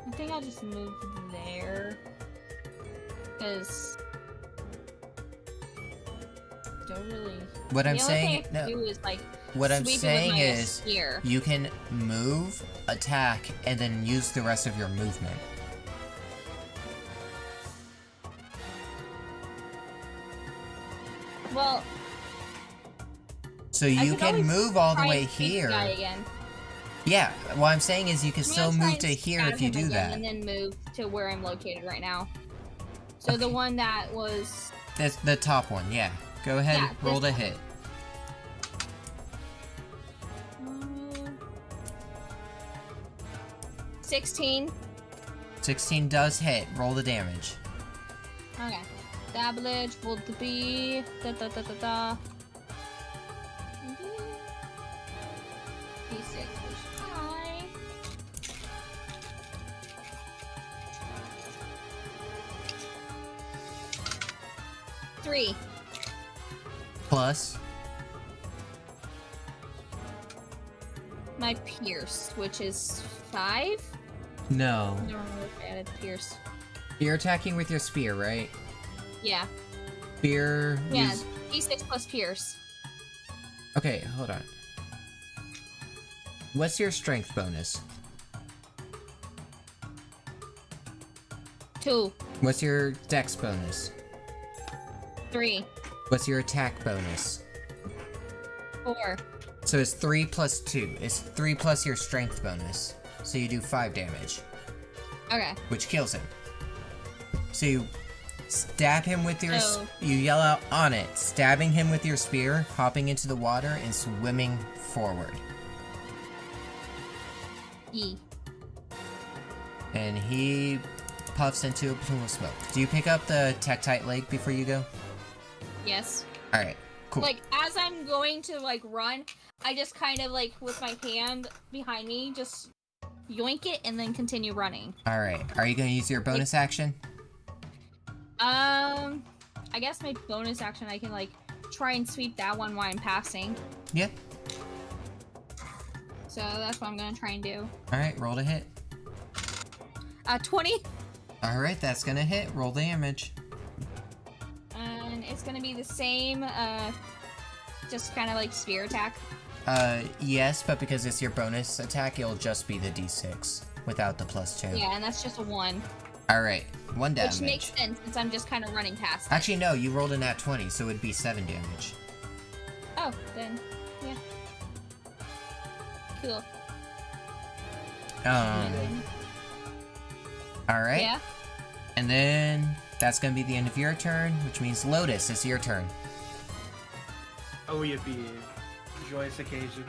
I think I'll just move there. Because... don't really... What I'm the only saying, thing I can do is, like, what I'm sweep it with saying my is, spear. you can move, attack, and then use the rest of your movement. Well, So I you could can always move all the try way and shoot the here. guy again. Yeah, what I'm saying is you can I'm still gonna try move and to here stab if you him do again that. And then move to where I'm located right now. So the one that was... That's the top one, yeah. Go ahead, Yeah, roll this to hit. 16. 16 does hit. Roll the damage. Okay. Damage will be... D6, which is high. 3. Plus. My pierce, which is 5. No. I don't remember if I added pierce. You're attacking with your spear, right? Yeah. Spear. Yeah. D6 plus pierce. Okay, hold on. What's your strength bonus? 2. What's your dex bonus? 3. What's your attack bonus? 4. So it's 3 plus 2. It's 3 plus your strength bonus. So you do 5 damage, Okay. which kills him. So you stab him with your... So- You yell out, on it, stabbing him with your spear, hopping into the water, and swimming forward. E. And he puffs into a plume of smoke. Do you pick up the Tektite Lake before you go? Yes. Alright, cool. Like, as I'm going to, like, run, I just kind of, like, with my hand behind me, just yoink it and then continue running. Alright, are you gonna use your bonus action? I guess my bonus action, I can, like, try and sweep that one while I'm passing. Yep. So that's what I'm gonna try and do. Alright, roll to hit. 20. Alright, that's gonna hit. Roll damage. And it's gonna be the same, just kind of like spear attack. Yes, but because it's your bonus attack, it'll just be the d6 without the +2. Yeah, and that's just a 1. Alright, 1 damage. Which makes sense since I'm just kind of running past it. Actually, no, you rolled a nat 20, so it'd be 7 damage. Oh, then, yeah. Cool. Alright. Yeah. And then that's gonna be the end of your turn, which means Lotus, it's your turn. Oh, yippee. Joyous occasion.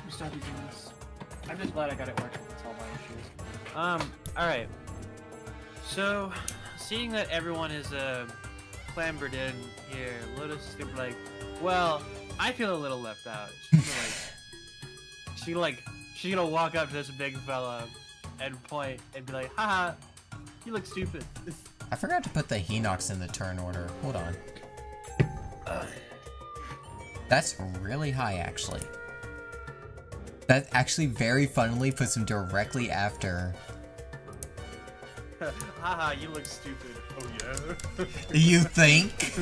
We start using this. I'm just glad I got it working. That's all my issues. Alright. So, seeing that everyone is, clambered in here, Lotus is gonna be like, well, I feel a little left out. She's gonna walk up to this big fella and point and be like, haha, you look stupid. I forgot to put the Hinox in the turn order. Hold on. That's really high, actually. That actually very funnily puts him directly after. Haha, you look stupid. Oh yeah. You think?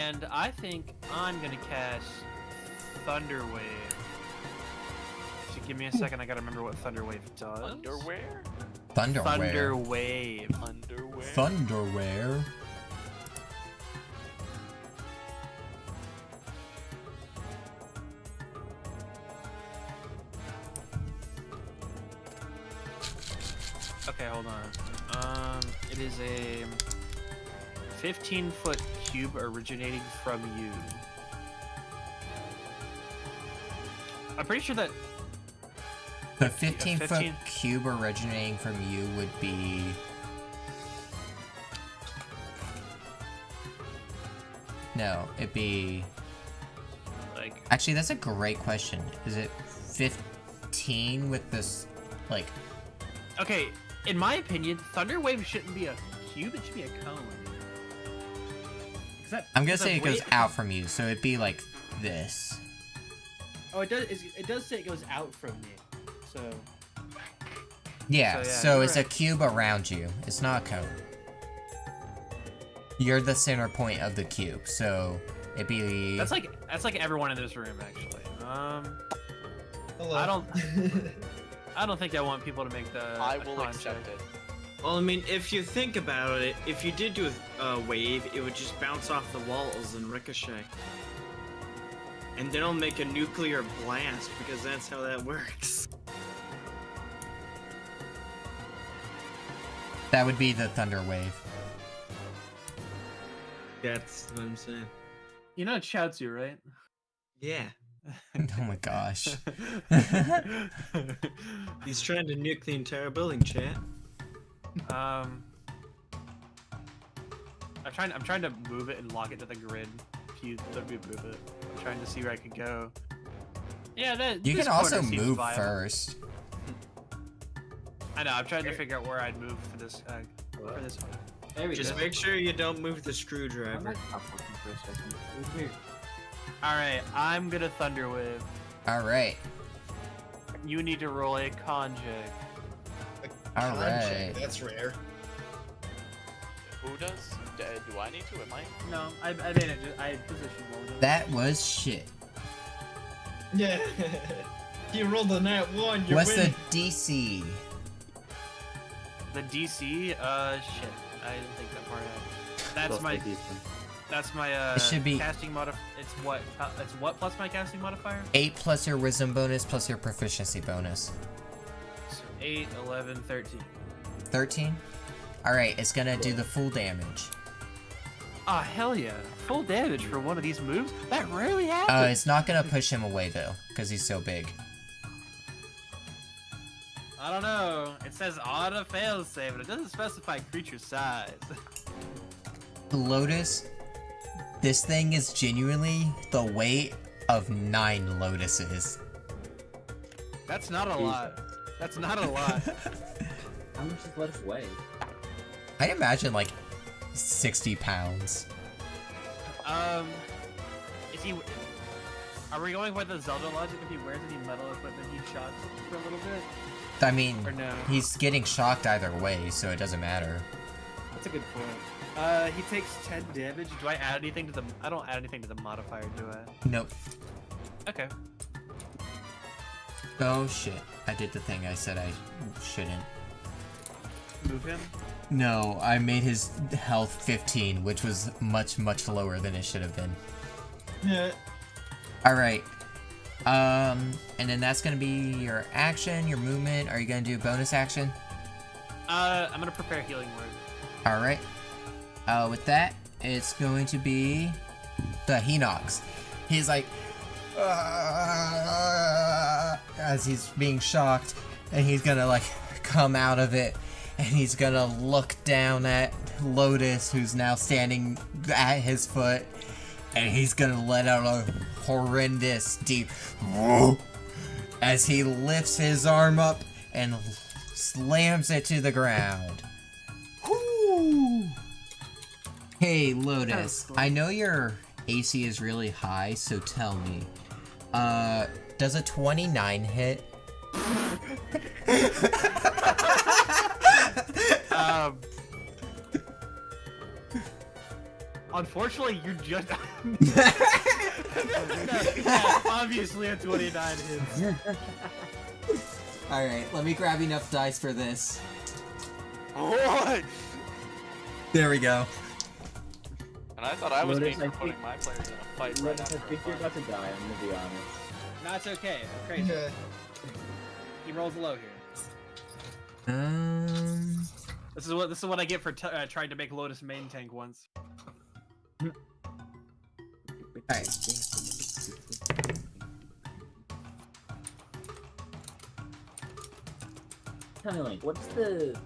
And I think I'm gonna cast Thunder Wave. Just give me a second, I gotta remember what Thunder Wave does. Underwear? Thunderwear. Thunder Wave. Underwear? Thunderwear. Okay, hold on. It is a 15-foot cube originating from you. I'm pretty sure that The 15-foot 15 cube originating from you would be... No, it'd be... like Actually, that's a great question. Is it 15 with this, like... okay, in my opinion, Thunder Wave shouldn't be a cube, it should be a cone. I'm gonna say it goes out from you, so it'd be like this. Oh, it does. It does say it goes out from me. So. Yeah, So, yeah, so you're it's a right. cube around you. It's not a cone. You're the center point of the cube, so it'd be... That's like everyone in this room, actually. Hello. I don't think I want people to make the. I will accept it. Well, I mean, if you think about it, if you did do a wave, it would just bounce off the walls and ricochet. And then it'll make a nuclear blast, because that's how that works. That would be the thunder wave. That's what I'm saying. You know Chaozu, right? Yeah. Oh my gosh. He's trying to nuke the entire building, chat. I'm trying to move it and lock it to the grid. If you let me move it, I'm trying to see where I could go. Yeah, You this can also corner seems move viable. first. I know. I'm trying to figure out where I'd move for this one. There we Just go. make sure you don't move the I screwdriver. might stop looking for a second. Over here. All right, I'm gonna Thunder Wave. All right. You need to roll a con check. All Con right. check, that's rare. Who does? Do I need to? Am I? No, I made it. I position rolled it. That was shit. Yeah. You rolled a nat 1, you're What's winning. the DC? The DC, shit. I didn't think that part out. That's my It should be- casting modifier. It's what plus my casting modifier? 8 plus your wisdom bonus plus your proficiency bonus. So 8, 11, 13. 13? Alright, it's gonna do the full damage. Ah, hell yeah. Full damage for one of these moves? That rarely happens. It's not gonna push him away though, because he's so big. I don't know. It says auto failsafe, but it doesn't specify creature size. Lotus, this thing is genuinely the weight of 9 lotuses. That's not a lot. That's not a lot. How much does Lotus weigh? I'd imagine like 60 pounds. Is he? Are we going with the Zelda logic? If he wears any metal equipment, he shocks for a little bit, I mean, or no? he's getting shocked either way, so it doesn't matter. That's a good point. He takes 10 damage. Do I add anything to the? I don't add anything to the modifier, do I? Nope. Okay. Oh shit. I did the thing I said I shouldn't. Move him. No, I made his health 15, which was much, much lower than it should have been. Yeah. Alright. And then that's gonna be your action, your movement. Are you gonna do a bonus action? I'm gonna prepare healing word. Alright. With that, it's going to be the Hinox. He's like, as he's being shocked, and he's gonna like come out of it, and he's gonna look down at Lotus, who's now standing at his foot, and he's gonna let out a horrendous deep as he lifts his arm up and slams it to the ground. Whoo! Hey, Lotus, I know your AC is really high, so tell me, does a 29 hit? Unfortunately, you're just. Obviously, a 29 hits. Alright, let me grab enough dice for this. What? There we go. And I thought I was Lotus, being I for putting think- my players in a fight right Lotus, after I think you're about to die, I'm gonna be honest. No, it's okay. I'm crazy. Yeah. He rolls low here. This is what I get for trying to make Lotus main tank once. Alright. Tell me, Link, what's the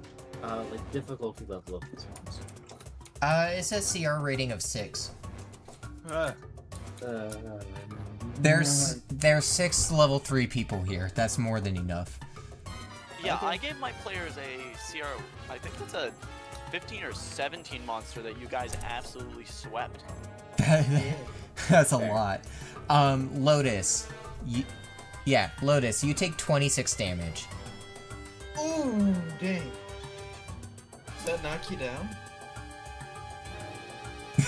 like difficulty level of this one? It says CR rating of 6. Uh, There's 6 level 3 people here. That's more than enough. Yeah, I gave my players a CR. I think that's a 15 or 17 monster that you guys absolutely swept. That's a Fair. lot. Lotus. Lotus, you take 26 damage. Ooh, dang. Does that knock you down?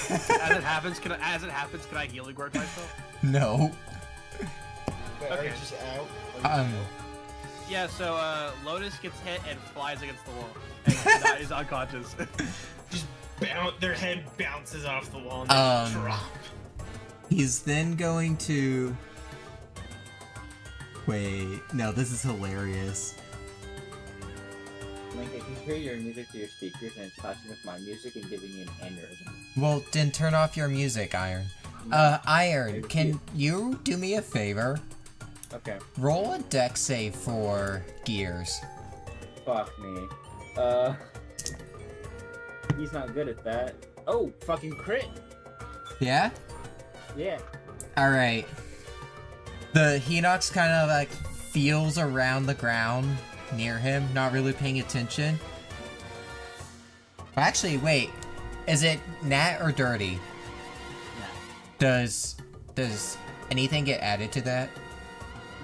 as it happens, can I healing word myself? No. Wait, are you Okay. just out? Are you Yeah. So Lotus gets hit and flies against the wall, and that is unconscious. Just their head bounces off the wall and Um, they drop. He's then going to... Wait, no, this is hilarious. Link, I can hear your music through your speakers and it's clashing with my music and giving me an aneurysm. Well, then turn off your music, Iron. Iron, can you do me a favor? Okay, Roll a dex save for Gears. fuck me. He's not good at that. Oh, fucking crit! Yeah? Yeah. Alright. The Hinox kind of like feels around the ground near him, not really paying attention. Actually, wait. Is it nat or dirty? Nat. Does anything get added to that?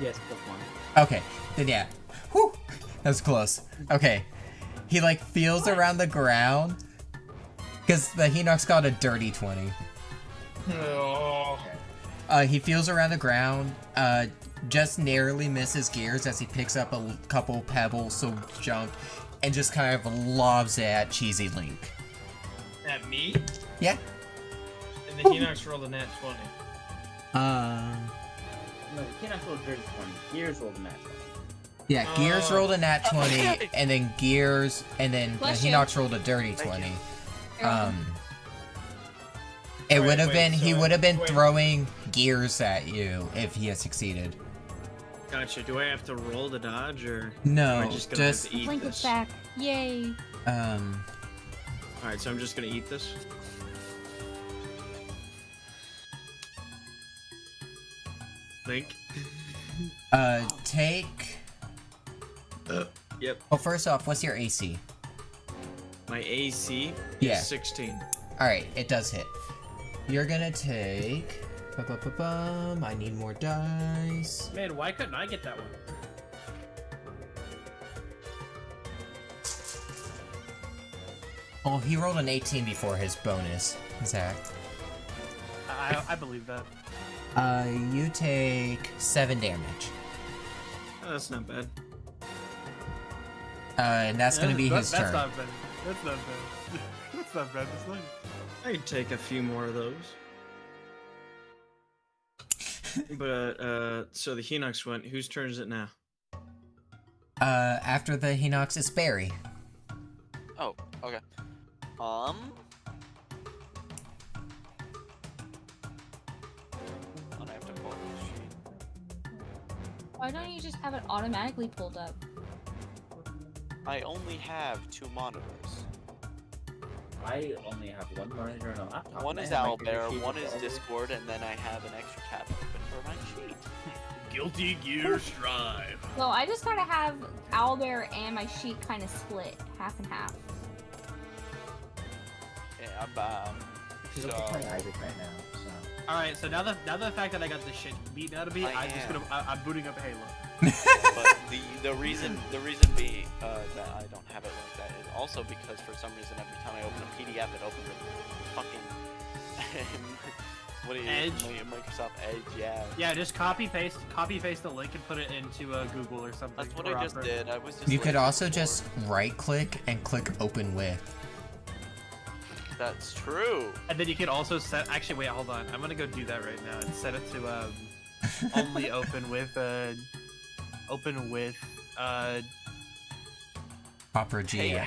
Yes, +1. Okay, then yeah. Whew! That was close. Okay. He like feels around the ground. Because the Hinox got a dirty 20. Oh. He feels around the ground, just narrowly misses gears as he picks up a couple pebbles, so junk, and just kind of lobs it at Cheesy Link. At me? Yeah. And the Hinox rolled a nat 20. No, the Hinox rolled dirty 20. Gears rolled a nat 20. Yeah, Gears rolled a nat 20, and then Gears, and then the Bless you. Hinox rolled a dirty Thank 20. you. It Wait, would have wait, been, he so- would have been wait. throwing Gears at you if he had succeeded. Gotcha. Do I have to roll to dodge, or No, am I just gonna just, have to eat Blink this? it back. Yay. Alright, so I'm just gonna eat this. Link. take... Yep. Well, first off, what's your AC? My AC Yeah. is 16. Alright, it does hit. You're gonna take... Ba-ba-ba-bum, I need more dice. Man, why couldn't I get that one? Oh, he rolled an 18 before his bonus, Zach. I believe that. You take 7 damage. Oh, that's not bad. And that's gonna be his That's turn. not bad. That's not bad. That's not bad. That's nice. I can take a few more of those. But, so the Hinox went. Whose turn is it now? After the Hinox, it's Barry. Oh, okay. And I have to pull this sheet. Why don't you just have it automatically pulled up? I only have 2 monitors. I only have one monitor and a laptop. One I is have my Owlbear, computer one sheet is with all the- Discord, and then I have an extra tab open for my sheet. Guilty Gear Strive. So I just gotta have Owlbear and my sheet kind of split, half and half. Yeah, She's so looking at my Isaac right now, so. All right, so now the fact that I got this shit beaten out of me, I'm booting up Halo. but the reason being that I don't have it like that is also because for some reason every time I open a PDF it opens a fucking what do you Edge? Microsoft Edge, yeah. Yeah, just copy paste the link and put it into Google or something. That's what or I just Opera. did. I was just You like, could also just right click and click open with. That's true. And then you can also set. Actually, wait, hold on. I'm gonna go do that right now and set it to only open with Opera GX. Hey,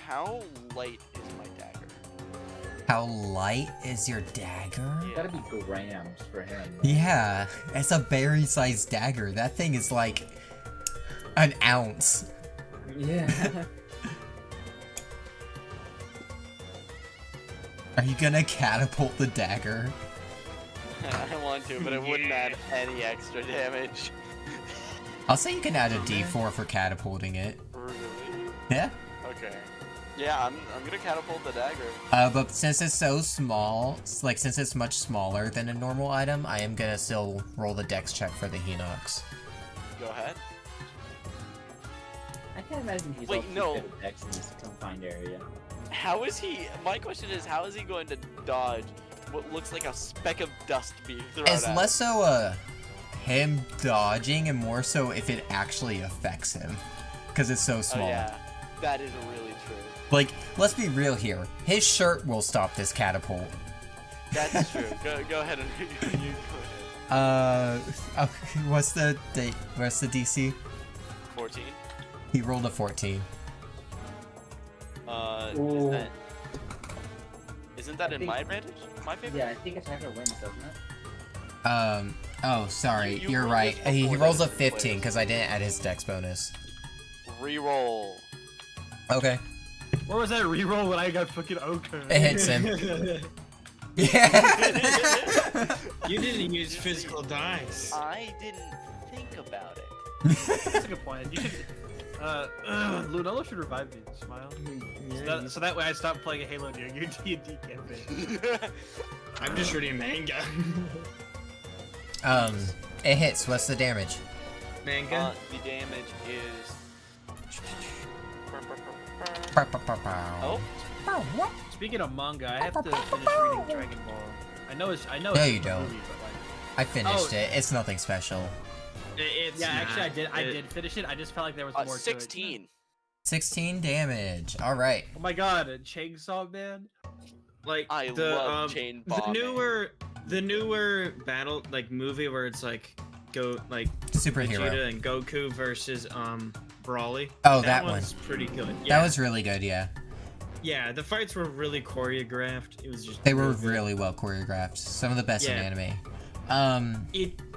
how light is my dagger? How light is your dagger? It's gotta be grams for him. Yeah, it's a berry-sized dagger. That thing is like an ounce. Yeah. Are you gonna catapult the dagger? I want to, but it wouldn't add any extra damage. I'll say you can add a D4 for catapulting it. Really? Yeah. Okay. Yeah, I'm gonna catapult the dagger. But since it's so small, since it's much smaller than a normal item, I am gonna still roll the dex check for the Hinox. Go ahead. I can't imagine he's Wait, all too no. good at Dex in this confined area. How is he? My question is, how is he going to dodge what looks like a speck of dust being thrown It's at less so him dodging and more so if it actually affects him, because it's so Oh small. yeah, that is really true. Like, let's be real here. His shirt will stop this catapult. That's true. Go ahead and you go ahead. Okay, what's the date? What's the DC? 14. He rolled a 14. Ooh. Isn't that in my advantage? My favor? Yeah, I think attacker wins, doesn't it? Oh, sorry, You you're rolled right. this He before rolls a that took 15 place. because I didn't add his dex bonus. Reroll. Okay. Where was that reroll when I got fucking okay? It hits him. Yeah. You didn't use physical dice. I didn't think about it. That's a good point. You should. Lunella should revive me. Smile. So that way I stop playing a Halo during your D&D campaign. I'm just reading manga. It hits. What's the damage? Manga? The damage is. Oh. Oh, Speaking of manga, I have to finish reading Dragon Ball. I know it's No, it's you a don't. movie, but like. I finished it. It's nothing special. It's Yeah, actually, not. I did finish it. I just felt like there was more to it. 16. 16 damage. All right. Oh my god, Chainsaw Man. Like I the love chain bombing. the newer battle movie where it's like Superhero. Vegeta and Goku versus Brawly. Oh, that one. one's pretty good. Yeah. That was really good. Yeah. Yeah, the fights were really choreographed. It was just They were good. really well choreographed. Some of the best in Yeah. anime.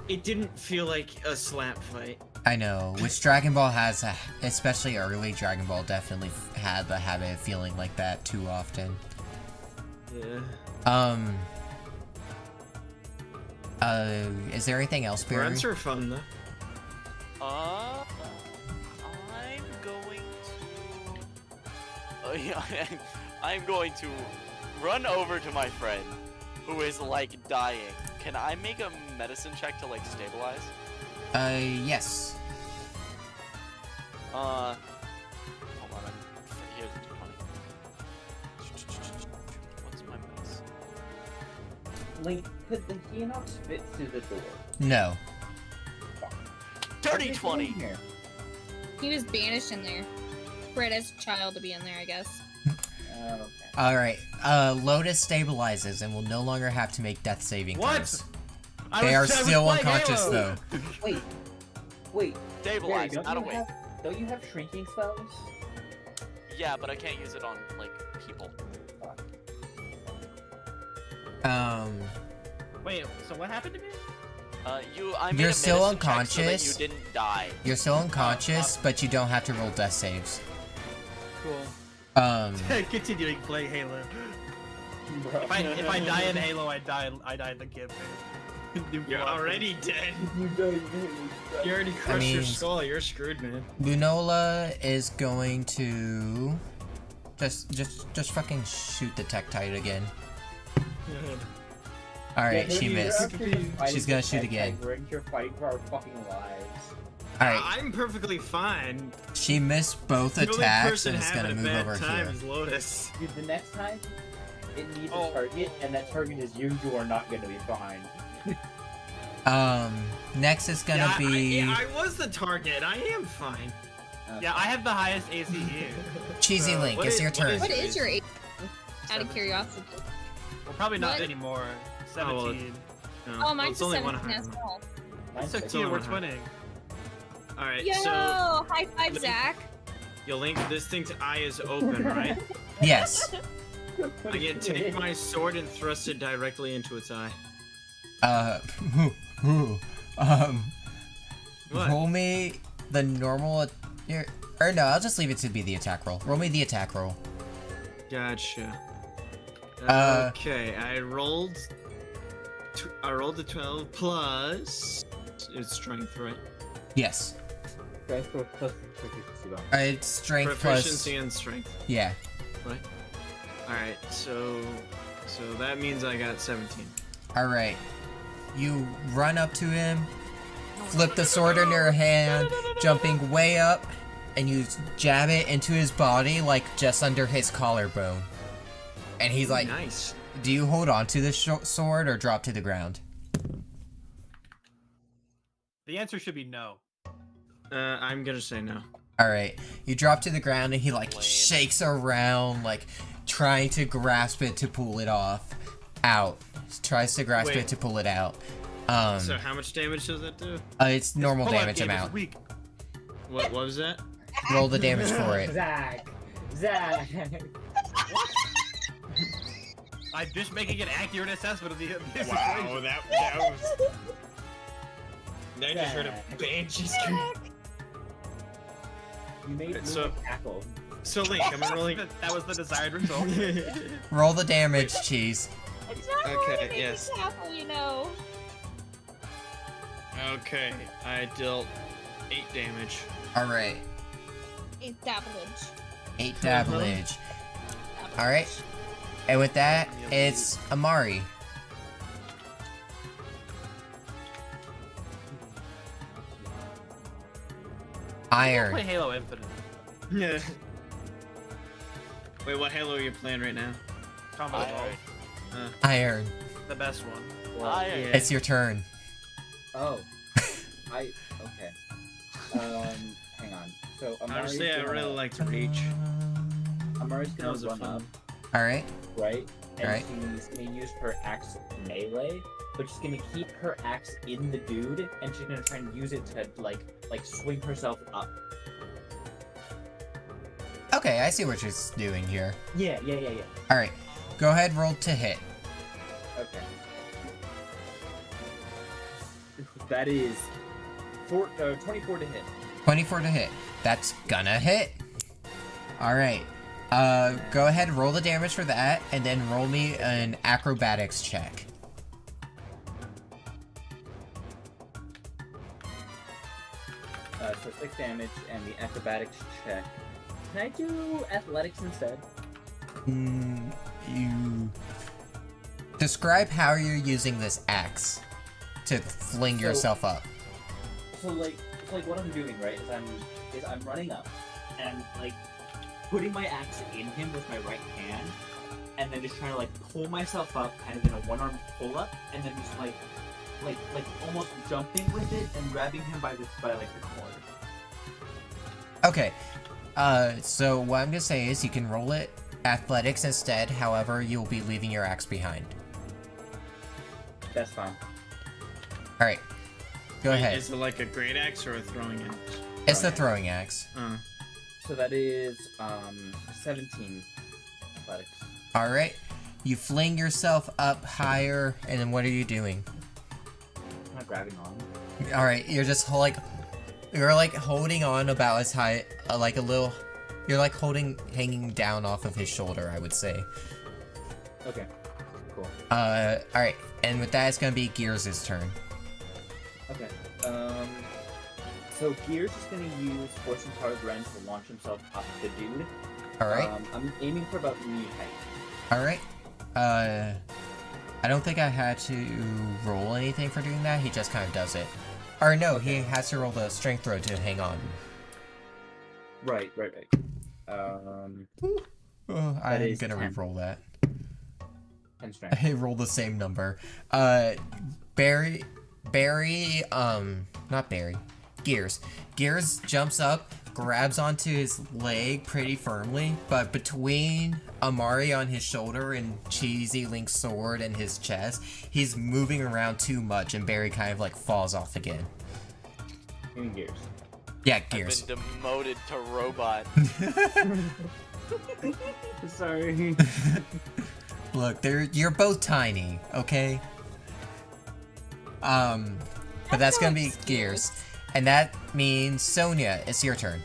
It didn't feel like a slap fight. I know, which Dragon Ball has, especially early Dragon Ball, definitely had the habit of feeling like that too often. Yeah. Is there anything else, Barry? Runs are fun though. I'm going to. Yeah, I'm going to run over to my friend who is like dying. Can I make a medicine check to like stabilize? Yes. Hold on. Here's the 220. What's my medicine? Link, could the Geonox fit through the door? No. Dirty What is 20. in here? He was banished in there. Bred as a child to be in there, I guess. Okay. Alright, Lotus stabilizes and will no longer have to make death saving What? throws. I They are was still playing unconscious Halo. though. Wait. Stabilize, Barry, not awake. Don't you have shrinking spells? Yeah, but I can't use it on like people. Wait, so what happened to me? I made You're a still medicine check so that unconscious? you didn't die. You're still unconscious, but you don't have to roll death saves. Cool. Continuing playing Halo. If I die in Halo, I die in the campaign. You're already dead. You already crushed I mean, your skull. You're screwed, man. Lunola is going to just fucking shoot the Tektite again. Alright, she missed. She's gonna shoot again. We're in here fighting for our fucking lives. Alright, I'm perfectly fine. she missed both The only attacks person and is gonna having a move bad over time here. is Lotus. Dude, the next time it needs Oh. a target, and that target is you are not gonna be fine. Next is gonna be I was the target. I am fine. Yeah, I have the highest AC here. Cheesy Link. what It's is- your what turn. What is your age? Out of 17. curiosity. Well, probably not What? anymore. well, 17. No, Oh, well, mine's it's a only 17 one as higher. well. Mine's So like- cute, we're one higher. twinning. All right, Yo, so high five, Link- Zach. you link this thing's eye is open, right? Yes. I can take my sword and thrust it directly into its eye. What? Roll me the normal. Or no, I'll just leave it to be the attack roll. Roll me the attack roll. Gotcha. Uh, Okay, I rolled the 12 plus. It's strength, right? Yes. Guys, plus proficiency bonus. It's strength Proficiency plus. and strength, Yeah. right? All right, so that means I got 17. All right. You run up to him, flip the sword in your hand, jumping way up, and you jab it into his body, like just under his collarbone. And he's like, Nice. "Do you hold on to the sword or drop to the ground?" The answer should be no. I'm gonna say no. All right. You drop to the ground, and he like Lame. shakes around, like trying to grasp it to pull it off. Out. Tries to grasp Wait. it to pull it out. So how much damage does that do? It's normal Pull-out damage game is amount. weak. What was that? Roll the damage for it. Zach. I'm just making an accurate assessment of the situation. that was. I just heard a banshee scream. You made me So- tackle. So Link, I'm rolling. That was the desired result. Roll the damage, Cheese. It's not Okay, yes. Careful, you know. Okay, I dealt 8 damage. Alright. It's damage. 8 damage. Alright. And with that, it's Amari. Play Iron. Halo Infinite. Yeah. Wait, what Halo are you playing right now? Combat Iron. Evolved. Iron. The best one. Iron. Yeah. It's your turn. Oh. Okay. Hang on. So Honestly, I really like to reach. Amari's That gonna was a run fun up, Alright. right? And Right. she's gonna use her axe melee, but she's gonna keep her axe in the dude, and she's gonna try and use it to like swing herself up. Okay, I see what she's doing here. Yeah. Alright. Go ahead, roll to hit. Okay. That is 24 to hit. 24 to hit. That's gonna hit. Alright. Go ahead, roll the damage for that, and then roll me an acrobatics check. So 6 damage and the acrobatics check. Can I do athletics instead? You... Describe how you're using this axe to fling So- yourself up. So like what I'm doing, right, is I'm running up and like putting my axe in him with my right hand, and then just trying to like pull myself up, kind of in a one-arm pull-up, and then just like almost jumping with it and grabbing him by the cord. Okay. So what I'm gonna say is you can roll it athletics instead, however, you'll be leaving your axe behind. That's fine. Alright. Go Wait, ahead. Is it like a great axe or a throwing axe? It's the throwing axe. So that is 17 athletics. Alright. You fling yourself up higher, and then what are you doing? I'm not grabbing on. Alright, you're just you're like holding on about as high, like a little, you're like hanging down off of his shoulder, I would say. Okay. Cool. Alright, and with that, it's gonna be Gears' turn. Okay. So Gears is gonna use Force and Power Rend to launch himself up the dude. Alright, I'm aiming for about knee height. alright. I don't think I had to roll anything for doing that, he just kind of does it. Or no, he has to roll the strength throw to hang on. Right. Oh, That I'm is gonna 10. re-roll that. 10 strength. I rolled the same number. Not Barry. Gears. Gears jumps up, grabs onto his leg pretty firmly, but between Amari on his shoulder and Cheesy Link's sword and his chest, he's moving around too much, and Barry kind of like falls off again. In Gears. Yeah, Gears. I've been demoted to robot. Sorry. Look, you're both tiny, okay? But that's gonna be Gears. And that means Sonia, it's your turn.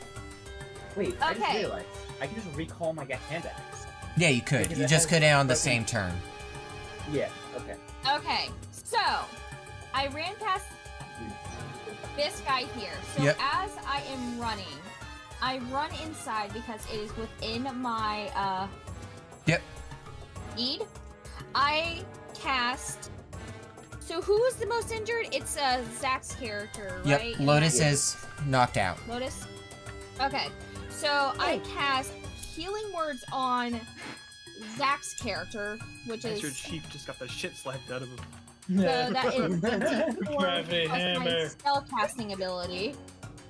Wait, I just Okay. realized I can just recall my hand axe. Yeah, you could. Because You it just has couldn't on the fucking- same turn. Yeah. Okay. Okay, so I ran past this guy here. So Yep. as I am running, I run inside because it is within my Yep. speed. I cast. So who is the most injured? It's Zach's character, Yep. right? Lotus Yeah. is knocked out. Lotus. Okay, so I cast healing words on Zach's character, which That's is your chief just got the shit slapped out of him. so that is a D4 Gravity plus my hammer. spell casting ability.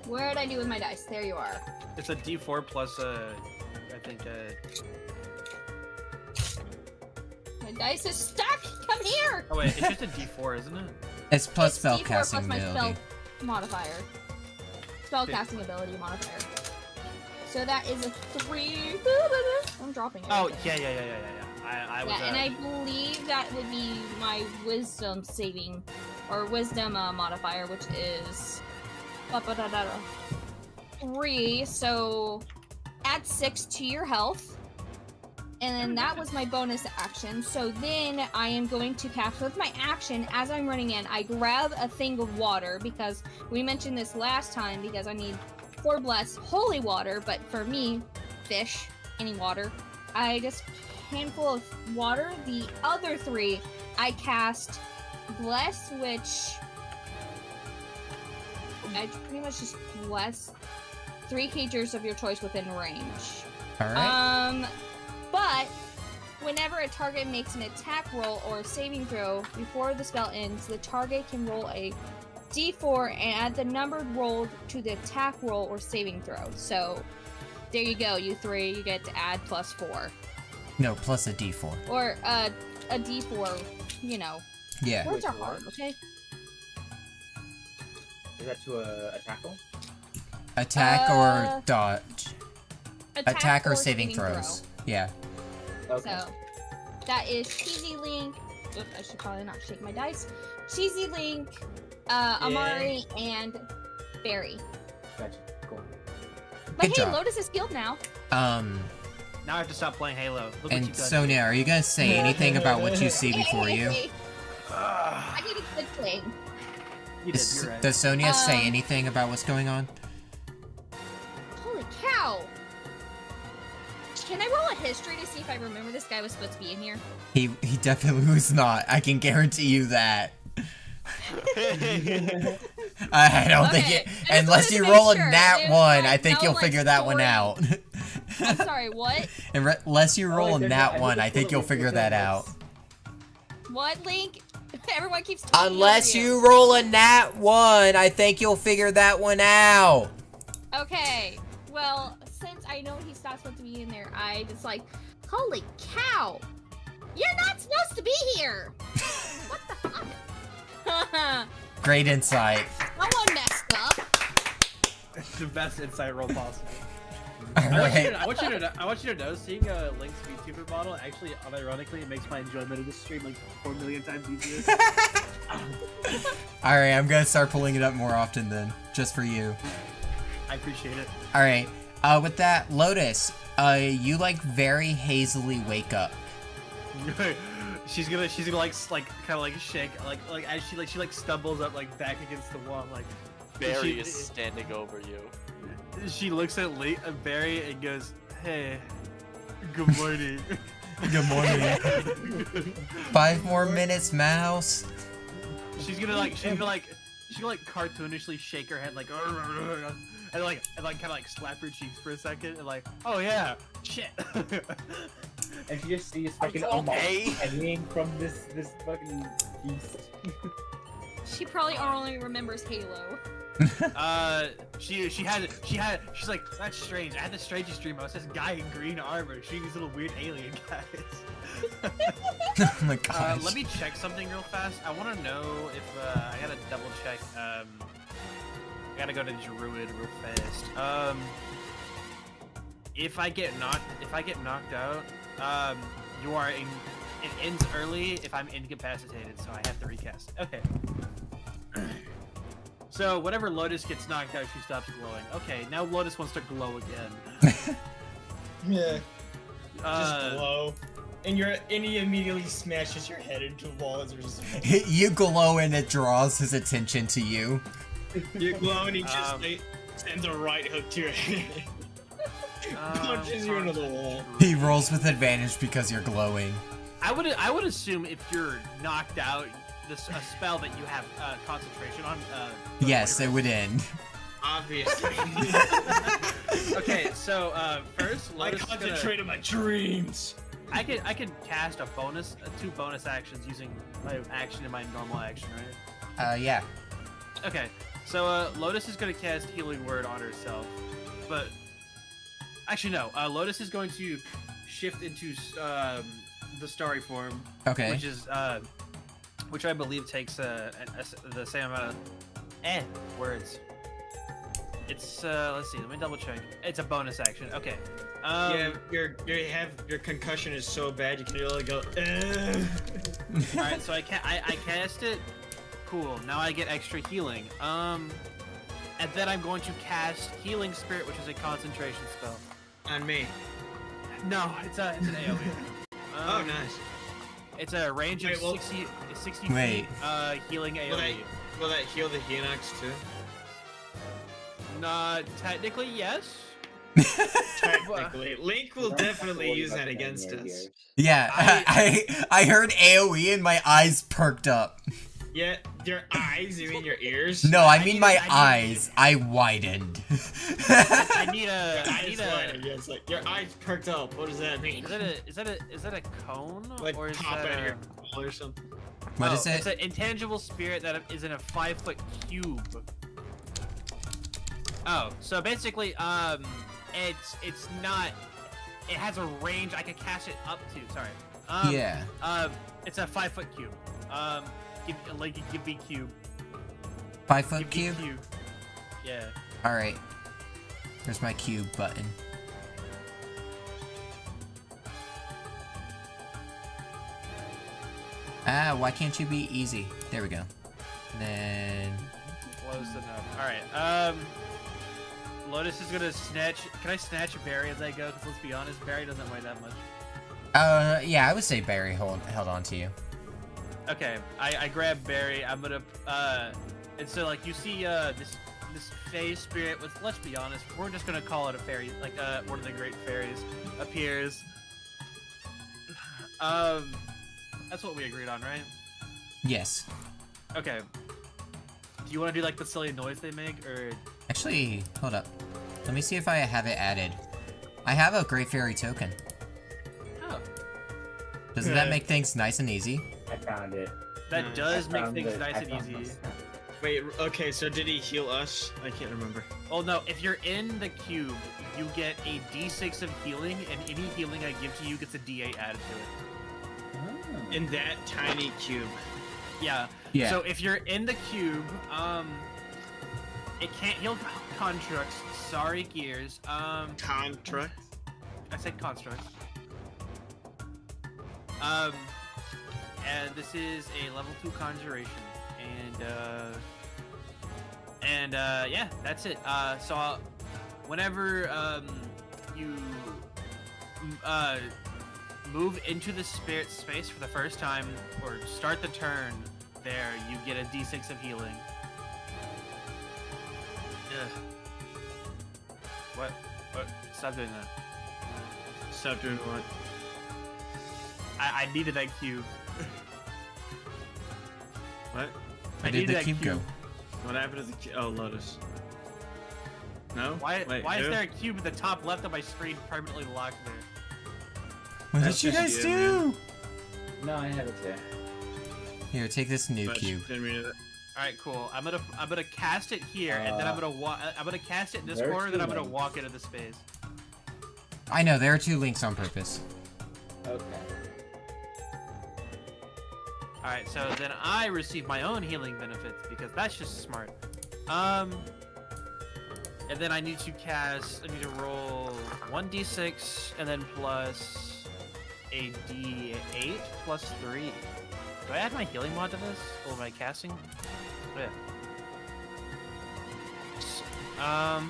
Where did I do with my dice? There you are. It's a D4 plus I think My dice is stuck. Come here. oh wait, it's just a D4, isn't it? It's plus It's spell D4 casting plus my ability. spell modifier. Spell casting ability modifier. So that is a 3. I'm dropping it. Oh yeah. I was. Yeah, and I believe that would be my wisdom saving or wisdom modifier, which is 3. So add 6 to your health, And then that was my bonus action. So then I am going to cast with my action as I'm running in. I grab a thing of water because we mentioned this last time because I need 4 bless holy water, but for me, fish, any water. I just handful of water. The other 3 I cast bless, which I pretty much just bless 3 creatures of your choice within range. Alright. But whenever a target makes an attack roll or a saving throw before the spell ends, the target can roll a d4 and add the numbered roll to the attack roll or saving throw. So there you go, you 3. You get to add +4. No, plus a d4. Or a d4, you know. Yeah. Words are hard, okay? Is that to a attack roll? Attack or dodge. Attack or saving throw. throws. Yeah. Okay. So that is Cheesy Link. Oops, I should probably not shake my dice. Cheesy Link, Amari, and Barry. Gotcha. Cool. But Good hey, job. Lotus is healed now. Now I have to stop playing Halo. Look what And you've done. Sonia, are you gonna say anything about what you see before you? Hey, I need a good thing. You did, you're right. Does Sonia say anything about what's going on? Holy cow! Can I roll a history to see if I remember this guy was supposed to be in here? He definitely was not. I can guarantee you that. I don't think Okay, it. I just Unless wanted you to roll make a sure. nat There's, 1, like, I think no, you'll like, figure that one story. out. I'm sorry, what? Unless you roll a there's nat no- 1, I think you'll figure that out. What, Link? Everyone keeps talking Unless over you roll a nat 1, I think you'll figure that one out. Okay, well, since I know he's not supposed to be in there, I just like, holy cow! You're not supposed to be here! What the fuck? Great insight. Someone messed up. It's the best insight roll possible. Alright. I want you to know, seeing Link's Vtuber model actually, unironically, it makes my enjoyment of this stream like 4 million times easier. Alright, I'm gonna start pulling it up more often then. Just for you. I appreciate it. Alright. With that, Lotus, you like very hazily wake up. she's gonna like kind of like shake like as she stumbles up like back against the wall like Barry is standing over you. she looks at Barry and goes, "Hey, good morning." Good morning. 5 more minutes, mouse. she's gonna cartoonishly shake her head like and kind of like slap her cheeks for a second and like, "Oh yeah, shit." And she just sees fucking okay. hanging from this fucking beast. She probably only remembers Halo. she's like, "That's strange. I had the strangest dream. I was this guy in green armor shooting these little weird alien guys." Oh my gosh. Let me check something real fast. I want to know if I gotta double check. I gotta go to Druid real fast. If I get knocked out, you are in. It ends early if I'm incapacitated, so I have to recast. Okay. So whenever Lotus gets knocked out, she stops glowing. Okay, now Lotus wants to glow again. Yeah. Uh, glow. And he immediately smashes your head into a wall as a result. You glow and it draws his attention to you. You glow and he just sends a right hook to your head. Punches you into the wall. He rolls with advantage because you're glowing. I would assume if you're knocked out, a spell that you have concentration on. Yes, it would end. Obviously. Okay, so first, I Lotus is gonna- concentrate on my dreams. I could cast a bonus, 2 bonus actions using my action and my normal action, right? Yeah. Okay, so Lotus is gonna cast Healing Word on herself, but actually no. Lotus is going to shift into the starry form, Okay. which is which I believe takes the same amount of words. It's let's see, let me double check. It's a bonus action. Okay. Yeah, your concussion is so bad you can really go. All right, so I cast it. Cool. Now I get extra healing. And then I'm going to cast Healing Spirit, which is a concentration spell. On me. No, it's an AoE. Oh, nice. It's a range of Wait, well- 60 Wait. feet, healing AoE. Will that heal the Hinox too? Technically, yes. Technically, Link will definitely use that against us. Yeah, I heard AoE and my eyes perked up. Yeah, your eyes, you mean your ears? No, I mean my I need- eyes. I widened. I need a. Your I eyes need a. widened, yes, like your eyes perked up. What does that mean? Is that a cone Like or is pop that out of a? your ball or something? What Oh, is It's it? an intangible spirit that is in a 5-foot cube. Oh, so basically, it's not. It has a range I can cast it up to. Sorry. Yeah. It's a 5-foot cube. Give me cube. 5-foot Give me cube? Yeah. Alright. There's my cube button. Ah, why can't you be easy? There we go. Then... Close enough. Alright, Lotus is gonna snatch. Can I snatch a berry as I go? Because let's be honest, berry doesn't weigh that much. Yeah, I would say Barry held on to you. Okay, I grab berry. I'm gonna, and so like you see, this fey spirit with. Let's be honest, we're just gonna call it a fairy. Like one of the great fairies appears. That's what we agreed on, right? Yes. Okay. Do you want to do like the silly noise they make, or? Actually, hold up. Let me see if I have it added. I have a Great Fairy token. Oh. Doesn't that make things nice and easy? I found it. That does make Found things it. nice I and found easy. it. Wait, okay, so did he heal us? I can't remember. Oh no, if you're in the cube, you get a d6 of healing, and any healing I give to you gets a d8 added to it. Oh. In that tiny cube. Yeah. Yeah. So if you're in the cube, it can't heal constructs. Sorry, Gears. Contra. I said constructs. And this is a level 2 conjuration, and yeah, that's it. So whenever you move into the spirit space for the first time, or start the turn there, you get a d6 of healing. Ugh. What? Stop doing that. Stop doing what? I needed that cube. What? Where I did needed the that cube go? What happened to the cube? Oh, Lotus. No? Why Wait, is who? there a cube at the top left of my screen permanently locked there? What That's did you just guys you, do? No, I have it there. Here, take this new But cube. didn't read it. All right, cool. I'm gonna cast it here, and then I'm gonna cast it in this there are corner, two then I'm gonna links. walk into the space. I know, there are 2 links on purpose. Okay. All right, so then I receive my own healing benefits because that's just smart. And then I need to roll 1d6 and then plus a d8 plus 3. Do I add my healing mod to this? Or my casting? Oh, yeah.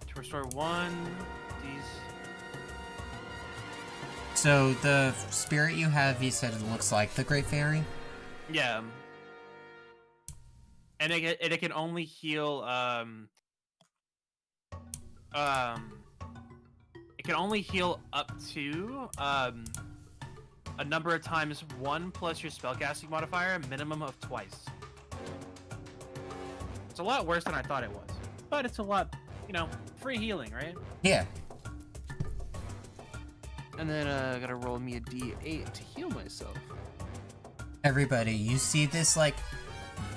To restore 1, these. So, the spirit you have, you said it looks like the Great Fairy? Yeah. And it can only heal, it can only heal up to, a number of times 1 plus your spellcasting modifier, a minimum of twice. It's a lot worse than I thought it was. But it's a lot, free healing, right? Yeah. And then, I gotta roll me a d8 to heal myself. Everybody, you see this, like,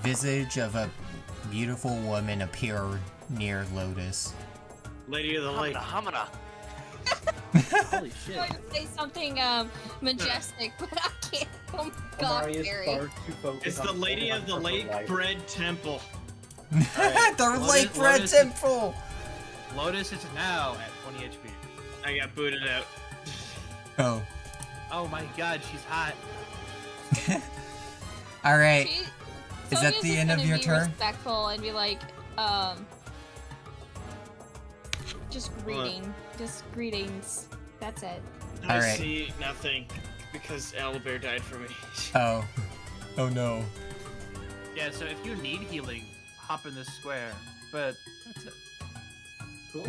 visage of a beautiful woman appear near Lotus. Lady of the Lake. Hamana. Holy I'm shit. going to say something majestic, but I can't. Oh my god, Amari is Barry. far too focused It's on the Lady of the purple Lake light. Bread Temple. Alright, The Lotus- Lake Bread Lotus- Temple! Lotus is now at 20 HP. I got booted out. Oh. Oh my god, she's hot. Alright. She- Is that Sonya's the just end of gonna your be turn? Respectful and be like, just greetings. That's it. I Alright. see nothing because Owlbear died for me. Oh. Oh no. Yeah, so if you need healing, hop in this square. But that's it. Cool.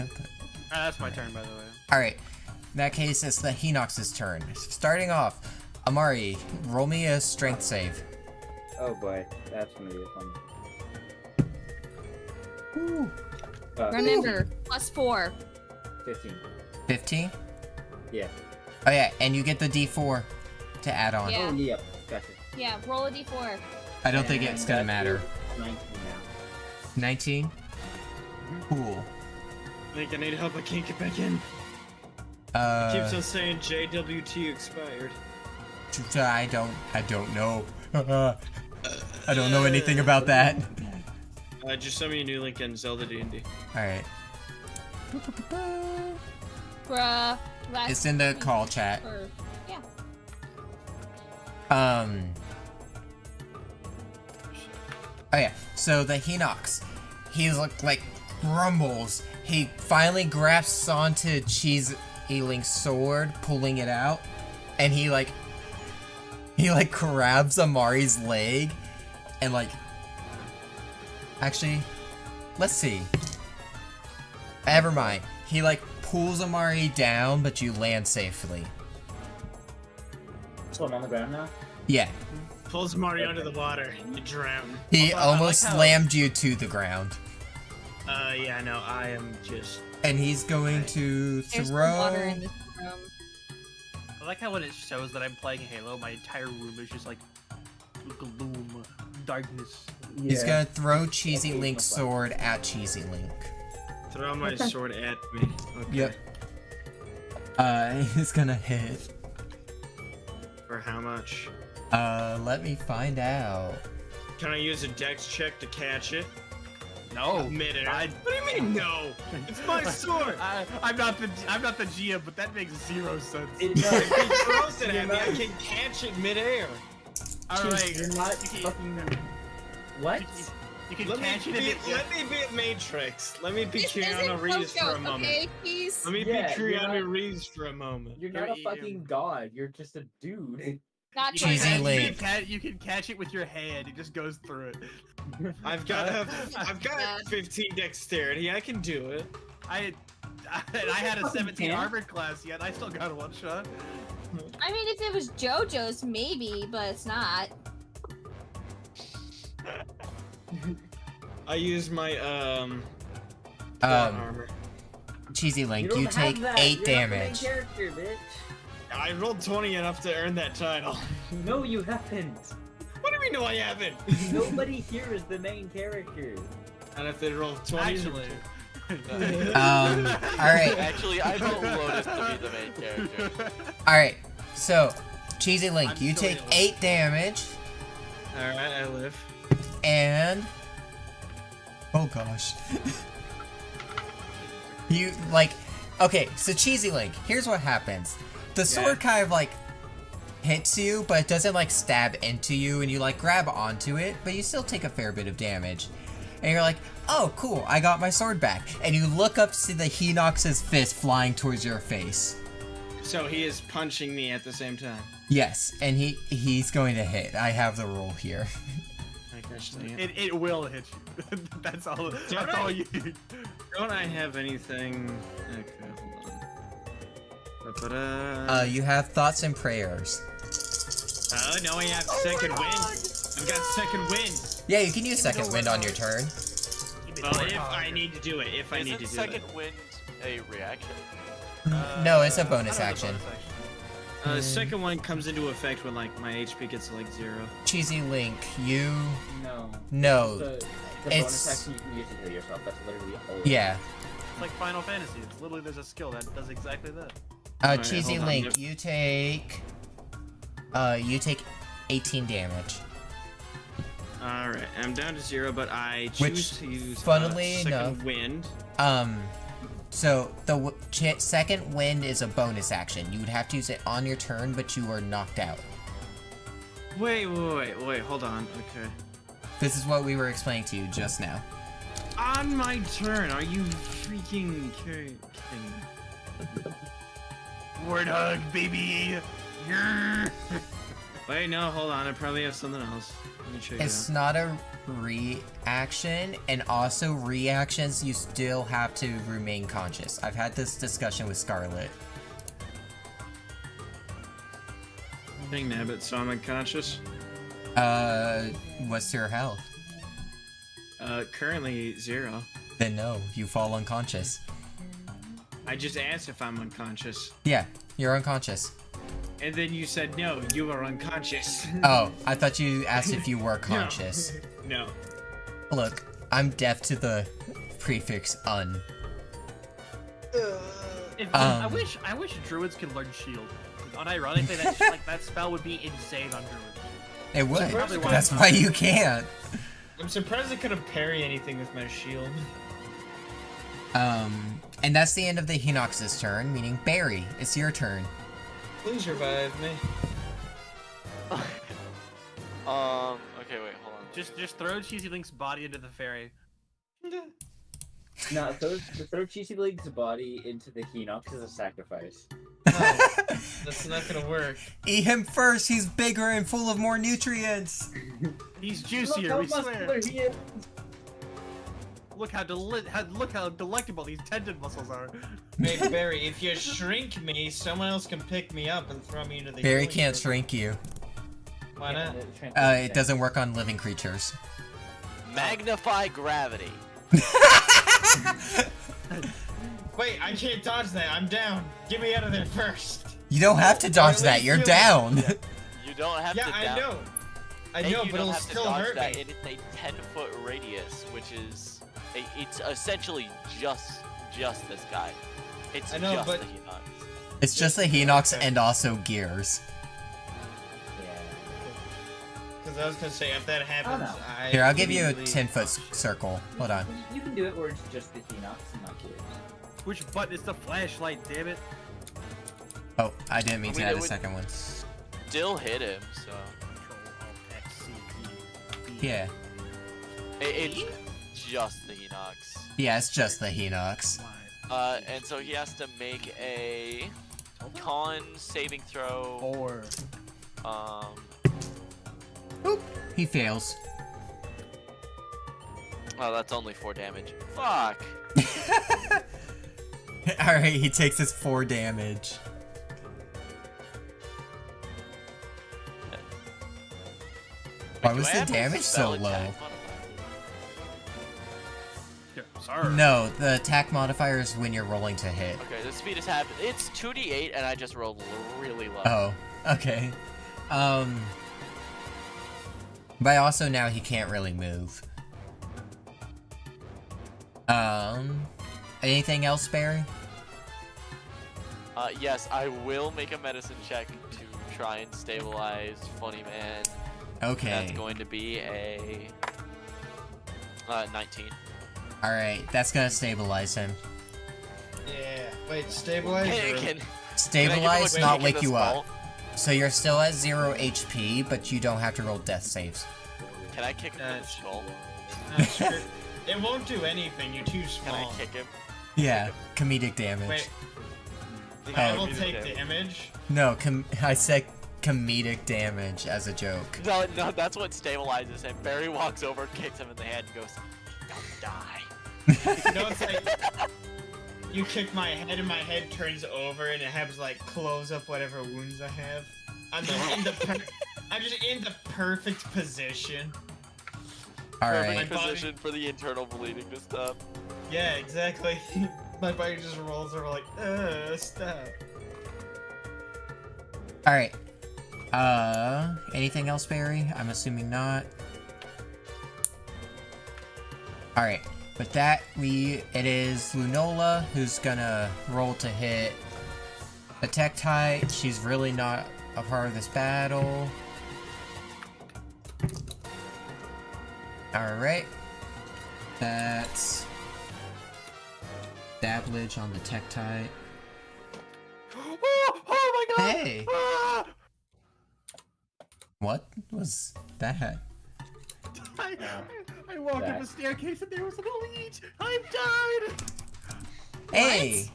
That's my turn, by the way. Alright. In that case, it's the Hinox's turn. Starting off, Amari, roll me a strength save. Oh boy, that's gonna be fun. Ooh. Remember, +4. 15. 15? Yeah. Oh yeah, and you get the D4 to add on. Yeah. Oh, yep. Gotcha. Yeah, roll a d4. I don't think And it's gonna that matter. is 19 now. 19? Cool. I think I need help. I can't get back in. Keeps on saying JWT expired. I don't know. I don't know anything about that. Just send me a new link in Zelda D&D. Alright. Bruh. It's in the call chat. Yeah. Oh yeah, so the Hinox, he's like grumbles. He finally grasps onto Cheese Link's sword, pulling it out, and he grabs Amari's leg, and actually, let's see. Never mind. He pulls Amari down, but you land safely. So I'm on the ground now? Yeah. Pulls Mario under the water and you drown. He Also, I like almost how- slammed you to the ground. Yeah, no, I am just... And he's going to There's no water throw... in this room. I like how when it shows that I'm playing Halo, my entire room is just like gloom, darkness. He's gonna throw Cheesy Link's sword at Cheesy Link. Throw my sword at me. Okay. Yep. He's gonna hit. For how much? Let me find out. Can I use a dex check to catch it? No, Midair. What do you mean no? It's my sword! I'm not the GM, but that makes zero sense. It If does. he throws it at me, I can catch it midair. All right, You're not fucking... What? you can Let me catch it. let me be a Matrix. Let me be This Keanu isn't Reeves for a Coco, moment. okay, please? Let me be Yeah, you're Keanu not- Reeves for a moment. You're not a fucking god. You're just a dude. Not You Cheesy can, trying. Link. you can catch it with your hand. It just goes through it. I've got 15 dexterity. I can do it. I had a fucking 17 can. armored class yet. I still got a one shot. I mean, if it was JoJo's, maybe, but it's not. I use my plot armor. Cheesy Link, you don't take have that. 8 You're not the main damage. character, bitch. I rolled 20 enough to earn that title. No, you haven't. What do we know I haven't? Nobody here is the main character. And if they roll 20, Actually. Alright. Actually, I vote Lotus to be the main character. Alright. So, Cheesy Link, I'm you still take yellow. 8 damage, all right, I live. and... Oh gosh. You, okay, so Cheesy Link, here's what happens. The sword kind of, hits you, but it doesn't, stab into you, and you, grab onto it, but you still take a fair bit of damage. And you're like, oh, cool, I got my sword back. And you look up to see the Hinox's fist flying towards your face. So he is punching me at the same time. Yes, and he's going to hit. I have the roll here. I guess I It will hit you. That's all. That's all you need. Don't I have anything? Okay, hold on. You have thoughts and prayers. Oh, no, I have second wind. I've got second wind. Yeah, you can use second wind on your turn. Well, if I need to do it, if I need to do second it. wind a reaction? No, it's a bonus I don't know the action. bonus action. The second one comes into effect when my HP gets to 0. Cheesy Link, you... No. No. The It's- bonus action you can use to heal yourself. That's literally all. Yeah. It's like Final Fantasy. It's literally there's a skill that does exactly that. Alright, Cheesy hold on, Link, yep. you take 18 damage. Alright, I'm down to 0, but I Which, choose to use funnily second enough- wind. So the second wind is a bonus action. You would have to use it on your turn, but you are knocked out. Wait, hold on. Okay. This is what we were explaining to you just now. On my turn, are you freaking kidding me? Warthog, baby! Yeah. Wait, no, hold on. I probably have something else. Let me check It's it out. not a reaction, and also reactions, you still have to remain conscious. I've had this discussion with Scarlet. Dang nabbit, so I'm unconscious. What's your health? Currently 0. Then no, you fall unconscious. I just asked if I'm unconscious. Yeah, you're unconscious. And then you said no, you are unconscious. Oh, I thought you asked if you were conscious. No. Look, I'm deaf to the prefix un. I wish druids could learn shield. Unironically, that spell would be insane on druids. It would. Probably why- That's why you can't. I'm surprised I couldn't parry anything with my shield. And that's the end of the Hinox's turn, meaning Barry, it's your turn. Please revive me. Okay, wait, hold on. Just throw Cheesy Link's body into the fairy. No, throw Cheesy Link's body into the Hinox as a sacrifice. No, that's not gonna work. Eat him first, he's bigger and full of more nutrients. He's juicier, Look we how swear. muscular he is. Look how delectable these tendon muscles are. Hey Barry, if you shrink me, someone else can pick me up and throw me into the Barry healing can't circle. shrink you. Why not? It doesn't work on living creatures. Magnify gravity. Wait, I can't dodge that. I'm down. Get me out of there first. You don't have to dodge that, you're down. You don't have Yeah, to I down. know. I And know, you but don't it'll have to still dodge hurt that. me. It is a 10-foot radius, which is it's essentially just this guy. It's I know, just but- the Hinox. It's just a Hinox and also gears. Yeah. Because I was gonna say, if that happens, no. I Here, I'll give you a immediately- 10-foot circle. Hold on. You can do it where it's just the Hinox and not gears. Which button is the flashlight, damn it? Oh, I didn't mean I to mean, add it a would- second one. Still hit him, so Yeah. it's just the Hinox. Yeah, it's just the Hinox. And so he has to make a con saving throw. Or He fails. Oh, that's only 4 damage. Fuck. Alright, he takes his 4 damage. Why Do was I the have a damage so spell low? attack modifier? sorry. No, the attack modifier is when you're rolling to hit. Okay, the speed is half. It's 2d8, and I just rolled really low. Oh, okay. But also now he can't really move. Anything else, Barry? Yes, I will make a medicine check to try and stabilize Funny Man. Okay. That's going to be a 19. Alright, that's gonna stabilize him. Yeah. Wait, stabilize. Can, or- can, Stabilize, can I not give him a wake kick in you the up. skull? So you're still at 0 HP, but you don't have to roll death saves. Can I kick him in the skull? Sure. It won't do anything. You're too Can small. I kick him? Yeah, comedic damage. Wait, Oh. I will take damage. No, I said comedic damage as a joke. No, that's what stabilizes him. Barry walks over, kicks him in the head, and goes, "Don't die." You know, it's like you kick my head and my head turns over and it has like close up whatever wounds I have. I'm just in the perfect position. Alright. Perfect position for the internal bleeding to stop. Yeah, exactly. My body just rolls over like, stop. Alright. Anything else, Barry? I'm assuming not. Alright. With that, it is Lunola who's gonna roll to hit Attack Type. She's really not a part of this battle. Alright. That's Dablage on the Tech Type. Oh my god! Hey! Ah! What was that? I walked up the staircase and there was an elite! I've died! Hey!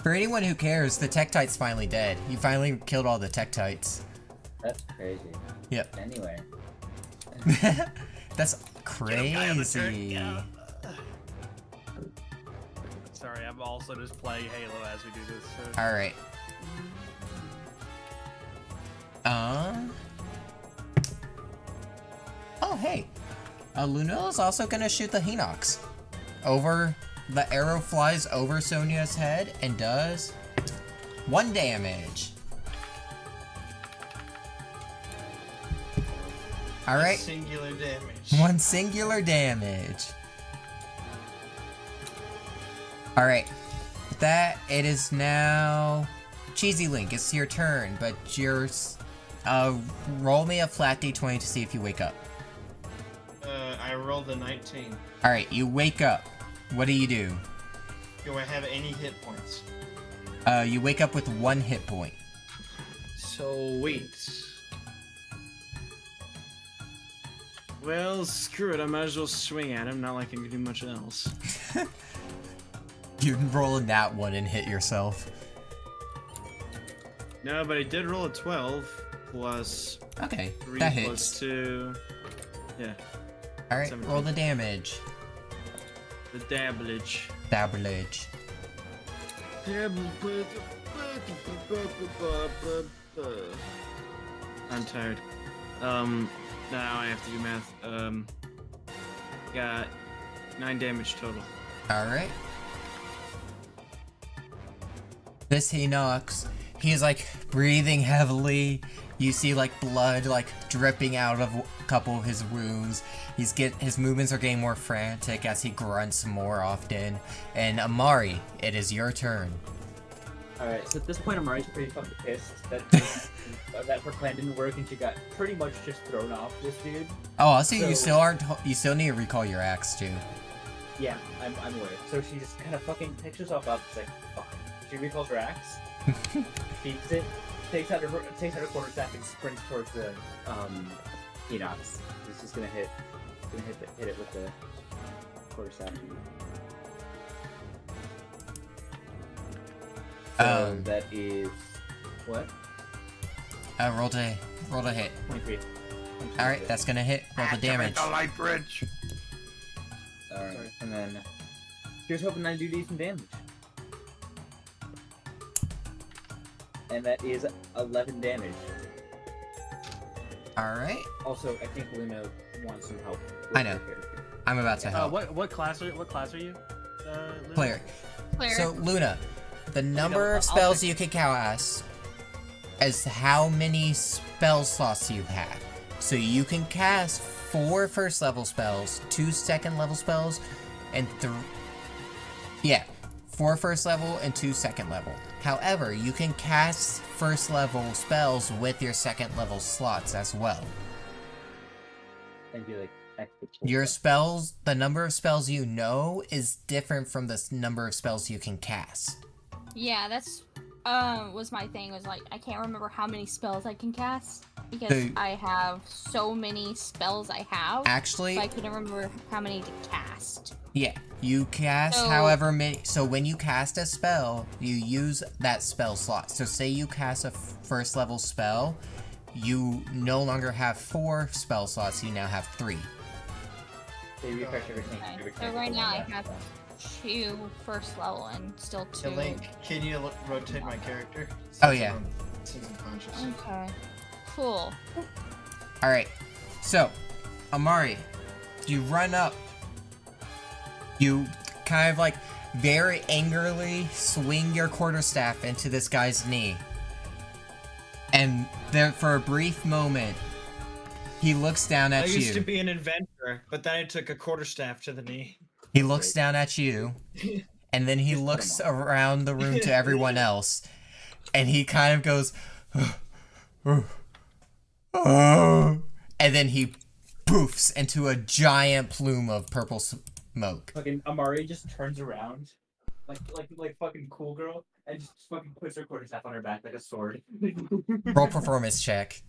For anyone who cares, the Tektite's finally dead. You finally killed all the Tektites. That's crazy. Yep. Anyway. That's crazy. Sorry, I'm also just playing Halo as we do this. So. Alright. Oh, hey. Luna's also gonna shoot the Hinox. The arrow flies over Sonia's head and does 1 damage. Alright. Singular damage. 1 singular damage. Alright. With that, it is now Cheesy Link. It's your turn, but roll me a flat d20 to see if you wake up. I rolled a 19. Alright, you wake up. What do? Do I have any hit points? You wake up with 1 hit point. Sweet. Well, screw it. I might as well swing at him. Not like I can do much else. You can roll a nat 1 and hit yourself. No, but I did roll a 12 plus Okay, 3 that plus hits. 2. Yeah, Alright, 17. roll the damage. the dabblage. Dabblage. I'm tired. Now I have to do math. Got 9 damage total. Alright. This Hinox, he's like breathing heavily. You see like blood like dripping out of a couple of his wounds. His movements are getting more frantic as he grunts more often. And Amari, it is your turn. Alright, so at this point, Amari's pretty fucking pissed that that her plan didn't work and she got pretty much just thrown off this dude. Oh, I see. You So- still need to recall your axe too. Yeah, I'm aware. So she just kind of fucking picks herself up. She's like, fuck. She recalls her axe, keeps it, takes out her quarterstaff and sprints towards the Enox. She's just gonna hit it with the quarterstaff. So that is what? Roll to hit. 23. Alright, that's gonna hit. Roll the damage. The light bridge. Alright, and then here's hoping I do decent damage. And that is 11 damage. Alright. Also, I think Luna wants some help. I know. I'm about to help. What class are you? Luna? Player. Claire. So, Luna, the number of spells you can cast is how many spell slots you have. So you can cast 4 first level spells, 2 second level spells, and 4 first level and 2 second level. However, you can cast first level spells with your second level slots as well. And do like extra Your spells, the number of spells you know is different from the number of spells you can cast. Yeah, that's was my thing. Was like I can't remember how many spells I can cast because So- I have so many spells I have. Actually, So I couldn't remember how many to cast. yeah, you cast So- however many. So when you cast a spell, you use that spell slot. So say you cast a first level spell, you no longer have 4 spell slots. You now have 3. They refresh everything. Okay. every So time right they now I go have 2 first level and still 2. Hey, Link, can you rotate my character? Oh, yeah. Since I'm conscious. Okay. Cool. All right. So, Amari, you run up. You kind of like very angrily swing your quarterstaff into this guy's knee. And there, for a brief moment, he looks down I at used to you. be an inventor, but then I took a quarterstaff to the knee. He looks down at you, and then he looks around the room to everyone else, and he kind of goes, and then he poofs into a giant plume of purple smoke. Fucking Amari just turns around, like fucking cool girl, and just fucking puts her quarterstaff on her back like a sword. Roll performance check.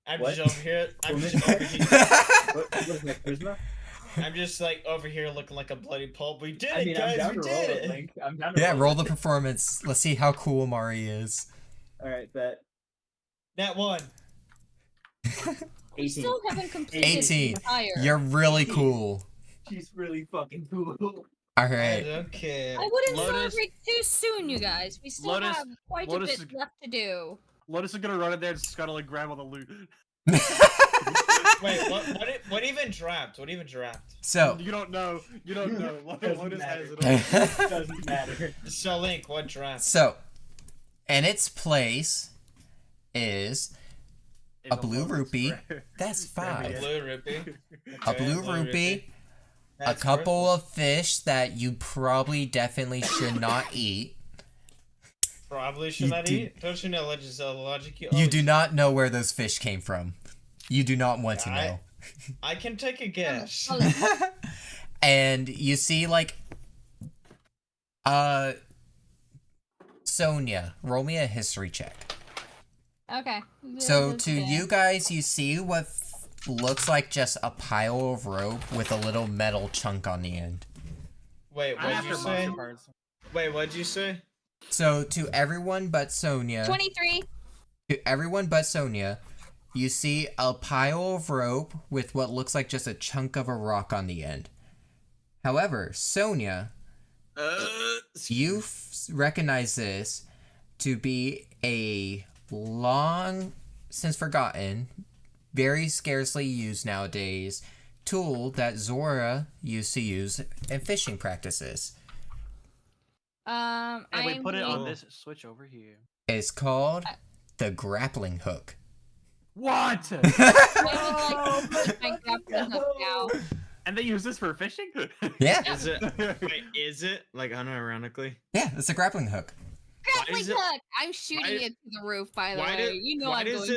I'm What? just over here. I'm just over here. What is that, charisma? I'm just like over here looking like a bloody pulp. We did I it, mean, I'm guys. down We to roll did it, it. Link. I'm down to Yeah, roll it. the performance. Let's see how cool Mari is. All right, bet. Nat 1. We 18. still haven't completed 18. the entire. You're really 18. cool. She's really fucking cool. All I right. don't care. I wouldn't Lotus- celebrate too soon, you guys. We still Lotus- have quite Lotus a bit is- left to do. Lotus is gonna run in there and scuttle and grab all the loot. Wait, what even dropped? What even dropped? So, You don't know. You don't know. Doesn't Lotus matter. has it all. Doesn't matter. So Link, what dropped? so, in its place is a blue Lotus rupee. square. That's A 5. blue rupee. A Okay, blue rupee. A That's couple worthless. of fish that you probably definitely should not eat. Probably should You not do- eat. Don't you know logic? You do not know where those fish came from. You do not want to I- know. I can take a guess. Oh, And you see, like, Sonia, roll me a history check. okay. So That's to good. you guys, you see what looks like just a pile of rope with a little metal chunk on the end. Wait, I'm what'd after you say? monster parts. Wait, what'd you say? So to everyone but Sonia, 23. to everyone but Sonia, you see a pile of rope with what looks like just a chunk of a rock on the end. However, Sonia, you recognize this to be a long since forgotten, very scarcely used nowadays tool that Zora used to use in fishing practices. And we I'm put it on being- this switch over here. It's called the grappling hook. What? I would like to put my grappling hook now. And they use this for fishing? Yeah, Is it? Wait, is it like unironically? yeah, it's a grappling hook. Grappling is it- hook! I'm shooting why- it to the roof, by the why way. do- You know why I'm does going it-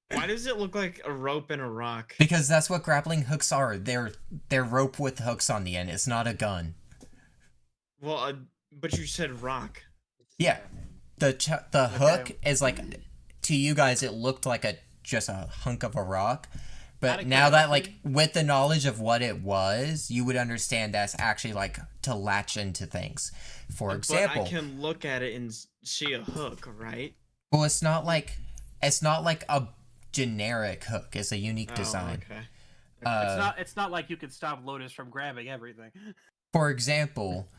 to. Why does it look like a rope and a rock? Because that's what grappling hooks are. They're rope with hooks on the end. It's not a gun. Well, but you said rock. Yeah, the hook is like, to you guys, it looked like just a hunk of a rock. But Out of now that, like, curiosity- with the knowledge of what it was, you would understand that's actually, like, to latch into things. For example, But I can look at it and see a hook, right? well, it's not like a generic hook. It's a unique design. Oh, okay. It's not like you could stop Lotus from grabbing everything. For example,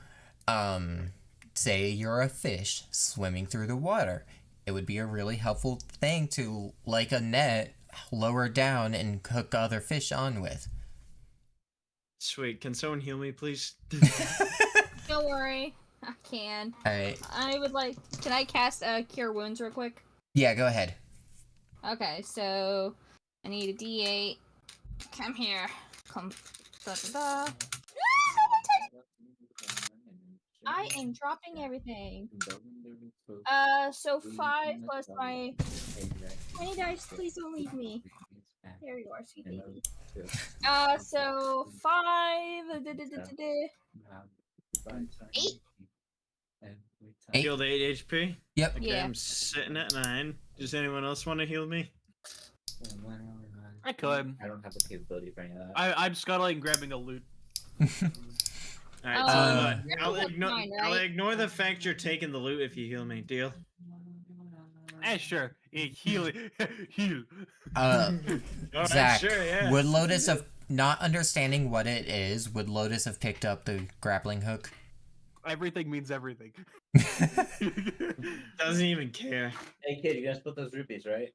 say you're a fish swimming through the water. It would be a really helpful thing to, like a net, lower down and hook other fish on with. Sweet. Can someone heal me, please? Don't worry. I can. Alright. I would like... Can I cast Cure Wounds real quick? Yeah, go ahead. Okay, so... I need a D8. Come here. Come... Da, da, da. I am dropping everything. So 5 plus my 20 dice. Please don't leave me. There you are, sweet baby. So 5. 8. 8. Healed 8 HP. Yep. Okay, Yeah. I'm sitting at 9. Does anyone else want to heal me? I could. I don't have the capability for any of that. I'm scuttling, grabbing the loot. Alright, Oh, so you're I'll, like ignore, mine, I'll right? ignore the fact you're taking the loot if you heal me. Deal? Sure. Heal. Heal. Alright, Zach, sure, yeah. would Lotus have, not understanding what it is, would Lotus have picked up the grappling hook? Everything means everything. Doesn't even care. Hey kid, you guys split those rupees, right?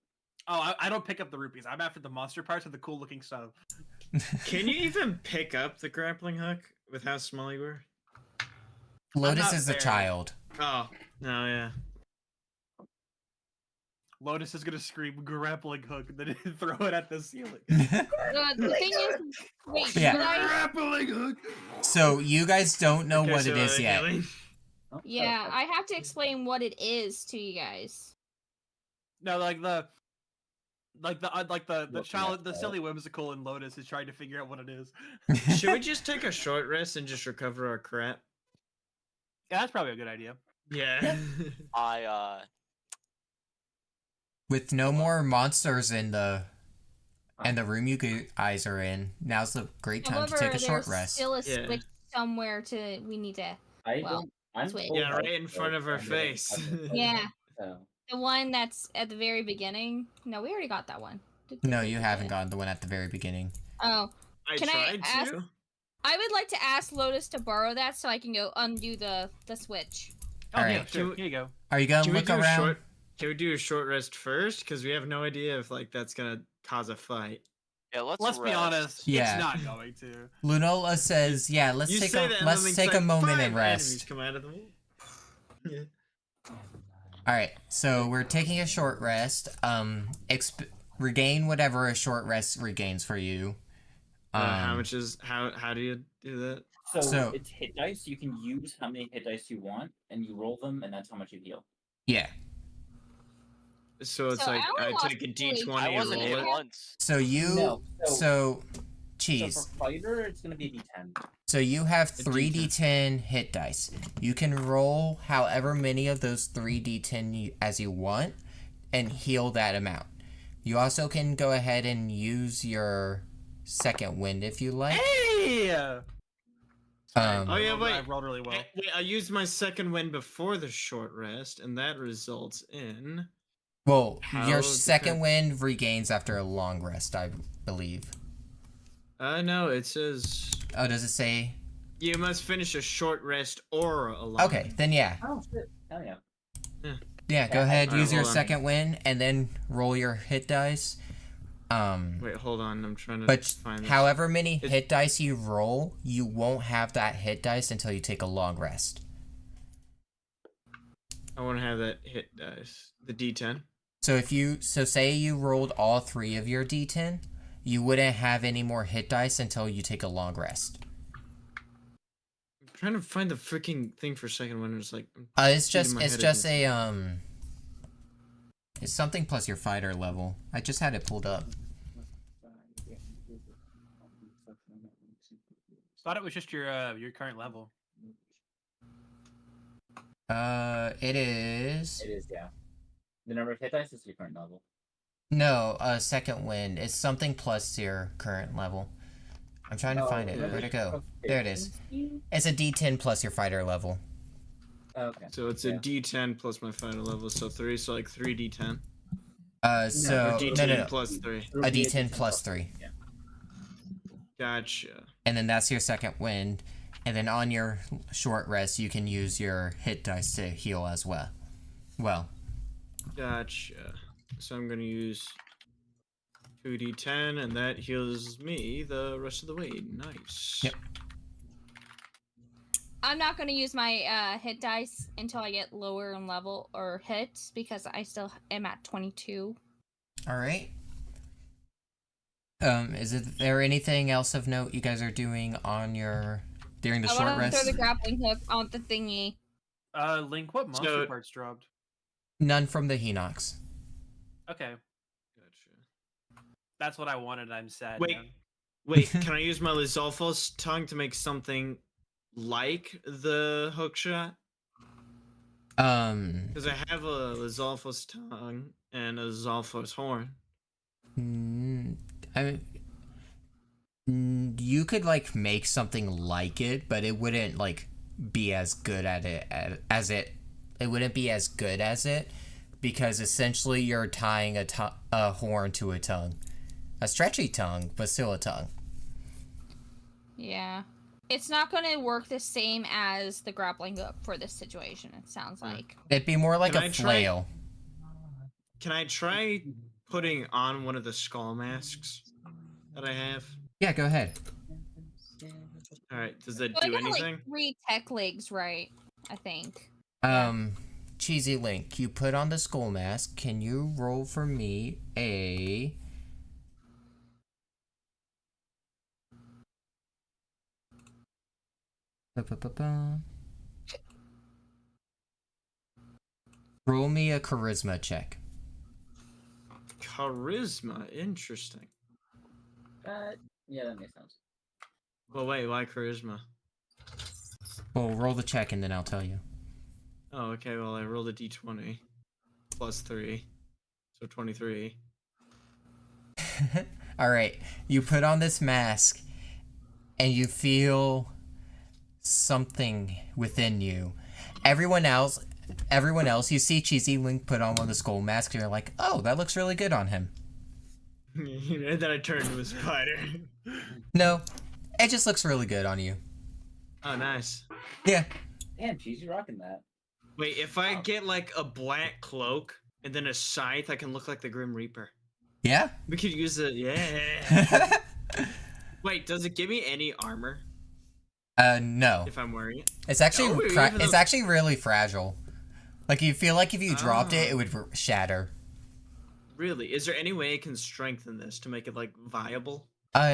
Oh, I don't pick up the rupees. I'm after the monster parts and the cool looking stuff. Can you even pick up the grappling hook with how small you were? Lotus not is a there. child. Oh, no, yeah. Lotus is gonna scream grappling hook and then throw it at the ceiling. The thing is... Wait, Yeah. should I... Grappling hook! So you guys don't know Okay, what so, it is yet. healing? Yeah, I have to explain what it is to you guys. No, the Looking child, at the that. silly whimsical in Lotus is trying to figure out what it is. Should we just take a short rest and just recover our crap? Yeah, that's probably a good idea. Yeah. I With no more monsters in the and the room you guys are in, now's the great time However, to take a short there's rest. still a Yeah. switch somewhere to. We need to. I Well, don't. I'm switch. full Yeah, health, right in front of so her I'm getting face. fucking Yeah. so. The one that's at the very beginning. No, we already got that one. No, you haven't gotten the one at the very beginning. Oh, I Can I tried ask- to. I would like to ask Lotus to borrow that so I can go undo the switch. Oh, yeah, Alright. sure. Here you go. Are you gonna Can we look do a around? short? Can we do a short rest first? Because we have no idea if like that's gonna cause a fight. Yeah, Let's be rest. honest. Yeah. It's not going to. Lunola says, "Yeah, let's You take say a that, and let's then take it's a like moment 5 and enemies rest." come out of the wall. Yeah. All right, so we're taking a short rest. Regain whatever a short rest regains for you. How much is how do you do that? So- it's hit dice. You can use how many hit dice you want, and you roll them, and that's how much you heal. Yeah. So it's So like I only I take a lost 2 D20 I and wasn't roll hit it. once. So you No, so So cheese. for fighter, it's gonna be a D10. So you have A 3d10 hit dice. You can roll however many of those 3d10 as you want and heal that amount. You also can go ahead and use your second wind if you like. Hey! Um, Oh, yeah, I wait. rolled really well. Wait, I used my second win before the short rest, and that results in. Well, How your does second that- wind regains after a long rest, I believe. No, it says Oh, does it say? you must finish a short rest or a long. Okay, then yeah. Oh shit! Hell yeah! Yeah, go ahead, Alright, use your hold on. second wind, and then roll your hit dice. Wait, hold on. I'm trying to But find this. however many It's- hit dice you roll, you won't have that hit dice until you take a long rest. I want to have that hit dice. The D10. So say you rolled all 3 of your d10, you wouldn't have any more hit dice until you take a long rest. I'm trying to find the freaking thing for second one. It's like It's Shooting just my it's head just against it's something plus your fighter level. I just had it pulled up. Thought it was just your current level. It is It is, yeah. The number of hit dice is your current level. no, second wind. It's something plus your current level. I'm trying to find it. Where'd it go? There it is. It's a d10 plus your fighter level. Okay. so. It's a Yeah. D10 plus my fighter level, so 3. So like 3 D10. So Or D10 no. plus 3. It'll A be d10 plus 3. Yeah. Gotcha. And then that's your second wind. And then on your short rest, you can use your hit dice to heal as well. Gotcha. So I'm gonna use 2d10, and that heals me the rest of the way. Nice. Yep. I'm not going to use my hit dice until I get lower in level or hits because I still am at 22. All right. There anything else of note you guys are doing on during the I short want to rest? throw the grappling hook on the thingy. Link, what monster So- parts dropped? None from the Hinox. Okay, Gotcha. that's what I wanted. I'm sad. Wait. man. Wait, can I use my Lizalfos tongue to make something like the hook shot? Because I have a Lizalfos tongue and a Lizalfos horn. You could like make something like it, but it wouldn't like be as good at it as it. It wouldn't be as good as it because essentially you're tying a horn to a tongue, a stretchy tongue, but still a tongue. Yeah. It's not going to work the same as the grappling hook for this situation, it sounds like. It'd be more like Can a I try- flail. Can I try putting on one of the skull masks that I have? Yeah, go ahead. Alright, does that So I do got anything? like 3 tech legs, right? I think. Cheesy Link, you put on the skull mask. Can you roll for me a... Roll me a charisma check. Charisma, interesting. Yeah, that makes sense. Well, wait, why charisma? Well, roll the check and then I'll tell you. Oh, okay, well, I rolled a d20 plus 3, so 23. Alright, you put on this mask, and you feel something within you. Everyone else, you see Cheesy Link put on one of the skull masks, and you're like, oh, that looks really good on him. And then I turned into a spider. No, it just looks really good on you. Oh, nice. Yeah. Damn, Cheesy rocking that. Wait, if I get like a black cloak and then a scythe, I can look like the Grim Reaper. Yeah? We could use it. Yeah. Wait, does it give me any armor No. if I'm wearing it? It's actually Oh, it's actually really fragile. Like, you feel like if you dropped it, it would shatter. Really? Is there any way I can strengthen this to make it like viable?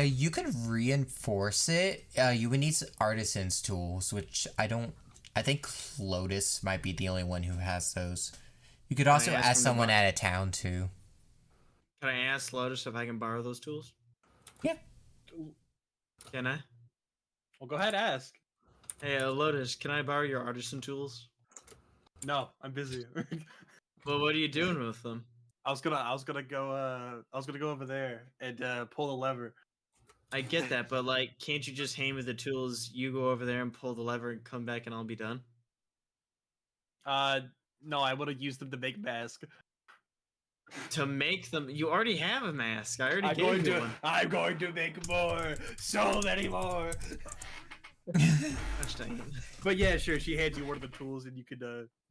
You could reinforce it. You would need artisan's tools, which I think Lotus might be the only one who has those. You could also ask ask him to someone buy- out of town too. Can I ask Lotus if I can borrow those tools? Yeah. Can I? Well, go ahead, ask. Hey, Lotus, can I borrow your artisan tools? No, I'm busy. Well, what are you doing with them? I was gonna go over there and pull the lever. I get that, but like, can't you just hand me the tools? You go over there and pull the lever and come back, and I'll be done. No, I would have used them to make mask. To make them, you already have a mask. I already I'm gave going you to one. I'm going to make more, so many more. Gosh dang it. But yeah, sure. She hands you one of the tools, and you could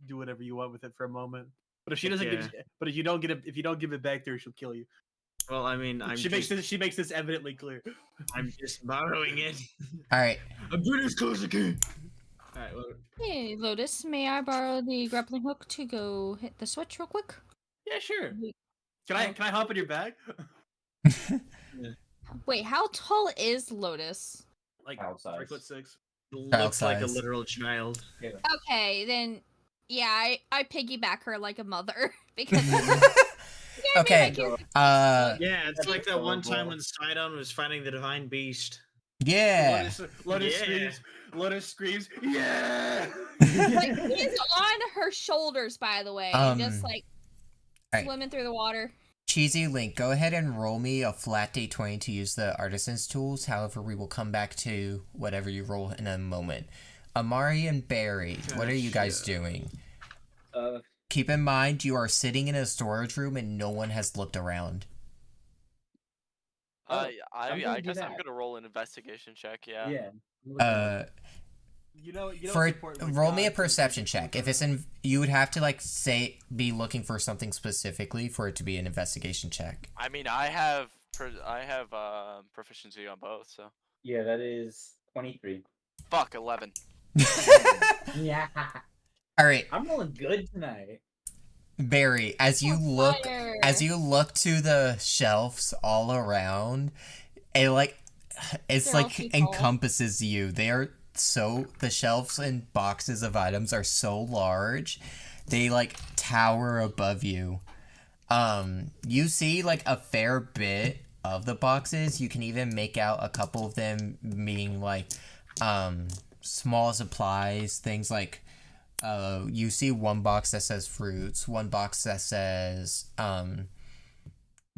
do whatever you want with it for a moment. But if she doesn't, but if you don't give it back to her, she'll kill you. Well, I mean, She makes this evidently clear. I'm just borrowing it. All right. I'm doing as close as I can. All right. Well, Hey, Lotus, may I borrow the grappling hook to go hit the switch real quick? Yeah, sure. Wait. Can I hop in your bag? Wait, how tall is Lotus? Like Child size. 3'6". looks like a size. literal child. Okay, then, yeah, I piggyback her like a mother because. Okay. Yeah, it's like that one time when Sidon was fighting the divine beast. Yeah. Lotus Yeah. screams. Lotus screams. Yeah. Like he's on her shoulders, by the way, just like alright. swimming through the water. Cheesy Link, go ahead and roll me a flat D20 to use the artisan's tools. However, we will come back to whatever you roll in a moment. Amari and Barry, what are you guys doing? Keep in mind, you are sitting in a storage room and no one has looked around. I gonna do guess I'm that. gonna roll an investigation check. Yeah. Yeah. You know For what's important with roll me a gods? perception check. If it's in, you would have to like be looking for something specifically for it to be an investigation check. I mean, I have proficiency on both, so Yeah, that is 23. fuck 11. Yeah. All right, I'm rolling good tonight. Barry, as you look Fire. to the shelves all around, it's They're all like too tall. encompasses you. The shelves and boxes of items are so large, they like tower above you. You see like a fair bit of the boxes. You can even make out a couple of them being like small supplies, things like you see one box that says fruits, one box that says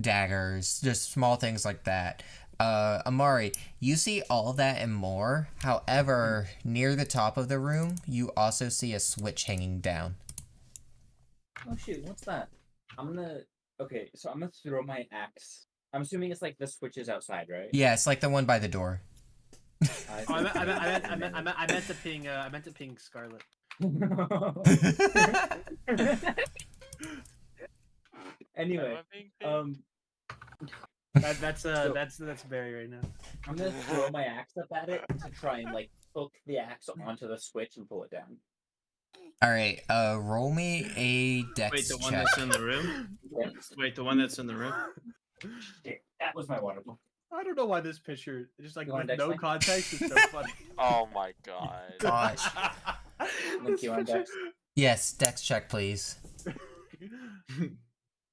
daggers, just small things like that. Amari, you see all that and more. However, near the top of the room, you also see a switch hanging down. Oh shoot, what's that? Okay, so I'm gonna throw my axe. I'm assuming it's like the switches outside, right? Yeah, it's like the one by the door. I meant to ping Scarlet. Anyway, That's Barry right now. I'm gonna throw my axe up at it to try and like hook the axe onto the switch and pull it down. All right, roll me a dex Wait, the one check. that's in the room? Wait, the one that's in the room? Shit, that was my water bottle. I don't know why this picture, just like You want with no Dex? context, is so funny. Oh my god. Gosh. Link, you want Dex? Yes, dex check, please.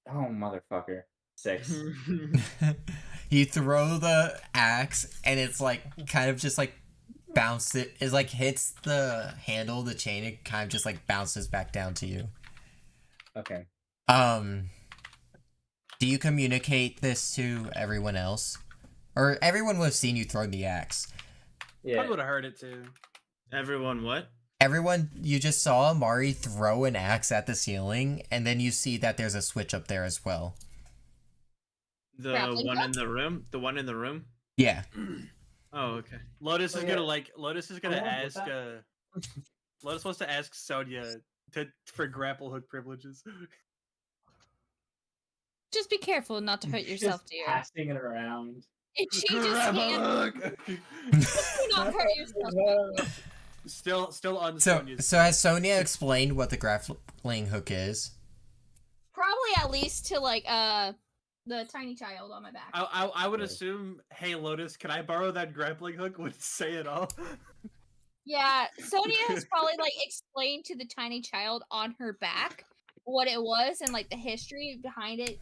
Oh motherfucker. 6. You throw the axe, and it's like kind of just like it's like hits the handle of the chain. It kind of just like bounces back down to you. Okay. Do Do you communicate this to everyone else? Or everyone would have seen you throw the axe. Yeah. Probably would have heard it too. Everyone, what? Everyone, you just saw Amari throw an axe at the ceiling, and then you see that there's a switch up there as well. The Grappling one hook? in the room? The one in the room? Yeah. Oh, okay. Lotus Oh, is yeah. gonna like. Lotus is gonna Oh, what's ask. that? Lotus wants to ask Sonia for grapple hook privileges. Just be careful not to hurt Just yourself, dear. passing it around. It changes Grapple hands. hook. Do not hurt yourself. dear. Still on So, Sonia's. so has Sonia explained what the grappling hook is? Probably at least to like the tiny child on my back. I would assume, hey Lotus, can I borrow that grappling hook? Would say it all. Yeah, Sonia has probably like explained to the tiny child on her back what it was and like the history behind it.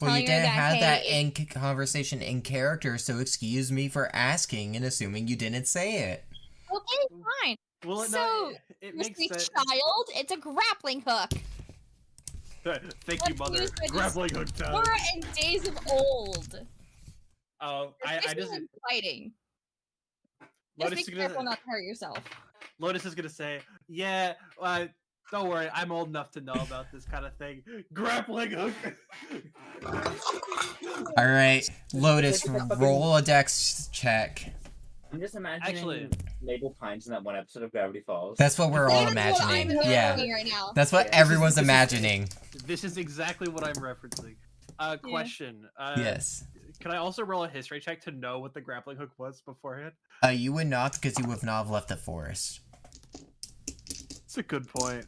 Well, you telling her didn't have hey, that in conversation in character, so excuse me for asking and assuming you didn't say it. Okay, fine. Well, So, it You makes sweet sense. child, it's a grappling hook. Thank you, mother. Let's use Grappling hook time. We're in days of old. Oh, I Especially just when fighting. Just Lotus be is careful gonna not to hurt yourself. Lotus is gonna say, yeah. Don't worry, I'm old enough to know about this kind of thing. Grappling hook. All right, Lotus, It's like a fucking- roll a dex check. I'm just imagining Actually- Mabel Pines in that one episode of Gravity Falls. That's what we're all That is what I'm imagining. Yeah, imagining right now. that's what Yeah. everyone's This is- imagining. This is exactly what I'm referencing. Question. Yes. Can I also roll a history check to know what the grappling hook was beforehand? You would not, because you would not have left the forest. It's a good point.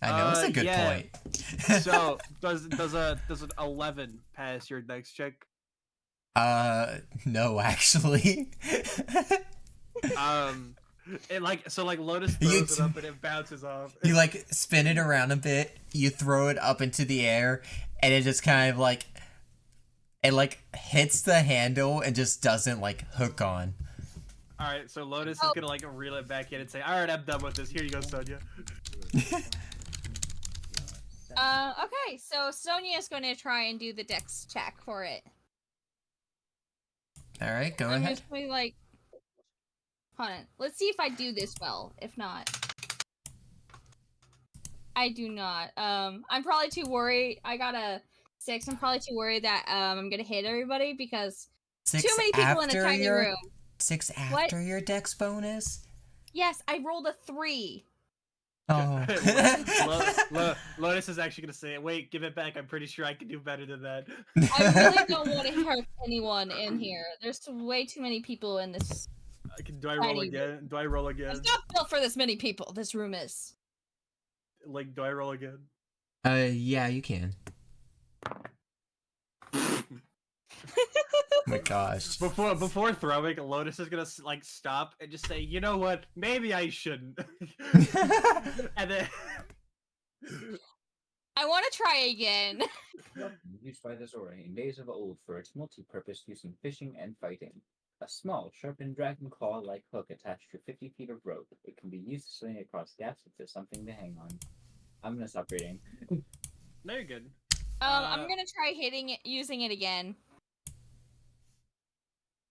I know, it's a good yeah. point. So does an 11 pass your next check? No, actually. It like Lotus You throws it up and it bounces off. You like spin it around a bit, you throw it up into the air, and it just kind of like it like hits the handle and just doesn't like hook on. All right, so Lotus is gonna like reel it back in and say, "All right, I'm done with this. Here you go, Sonia." Okay, so Sonia is going to try and do the dex check for it. All right, go I'm ahead. just going to like, hold on. Let's see if I do this well. If not, I do not. I'm probably too worried. I got a 6. I'm probably too worried that I'm gonna hit everybody because too many people in a tiny room. 6 after your dex bonus? Yes, I rolled a 3. Oh. Lotus is actually gonna say, "Wait, give it back. I'm pretty sure I can do better than that." I really don't want to hurt anyone in here. There's way too many people in this. Do I roll Tiny again? Do I roll again? It's not built for this many people. This room is. Like, do I roll again? Yeah, you can. Oh my gosh. Before throwing, Lotus is gonna like stop and just say, "You know what? Maybe I shouldn't." And then I want to try again. Used by the Zora in days of old for its multi-purpose use in fishing and fighting. A small, sharpened dragon claw-like hook attached to 50 feet of rope. It can be used to swing across gaps if there's something to hang on. I'm gonna stop reading. no, you're good. I'm gonna try using it again.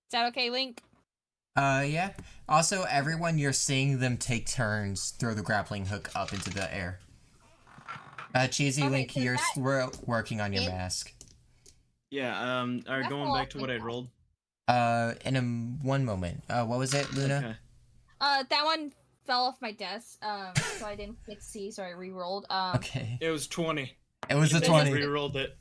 Is that okay, Link? Yeah. Also, everyone, you're seeing them take turns throw the grappling hook up into the air. Cheesy Okay, Link, so you're that- working on your it- mask. Yeah, alright, That's going all back to what I I have. rolled. In one moment. What was it, Luna? Okay. That one fell off my desk. So I didn't succeed, so I re-rolled. Okay. It was 20. It was a This is 20. Rerolled it.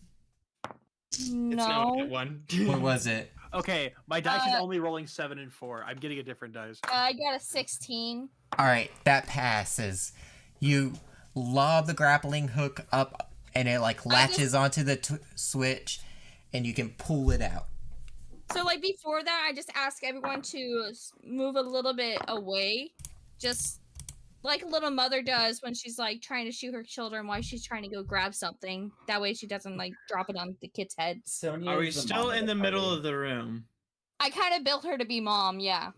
It's now no. at 1. What was it? Okay, my dice is only rolling 7 and 4. I'm getting a different dice. I got a 16. Alright, that passes. You lob the grappling hook up, and it like latches onto the switch, and you can pull it out. So like before that, I just ask everyone to move a little bit away, just like a little mother does when she's like trying to shoot her children while she's trying to go grab something. That way she doesn't like drop it on the kids' heads. Sonia Are we is the still mom in the party. middle of the room? I kind of built her to be mom, yeah.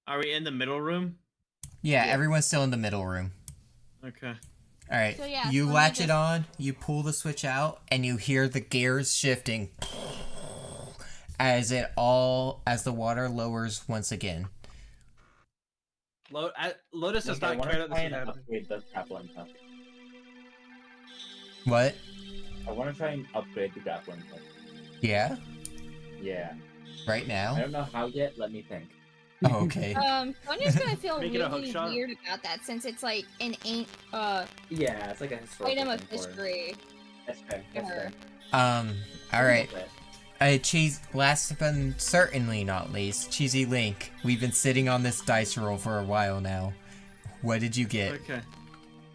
Are we in the middle room? Yeah, Yeah. everyone's still in the middle room. Okay. All right, So, yeah, you so latch I it on, you pull the switch out, and you hear the gears shifting as the water lowers once again. Lotus does Okay, I not want care to that this try is and happening. upgrade the grappling hook. What? I want to try and upgrade the grappling hook. Yeah? Yeah. Right I now? don't know how yet. Let me think. Oh, okay. Sonya's gonna feel Make it a hook really shot? weird about that since it's like an Yeah, it's like a historical item of thing for her. history. That's fair. for That's her. fair. Alright. Last but certainly not least, Cheesy Link. We've been sitting on this dice roll for a while now. What did you get? Okay.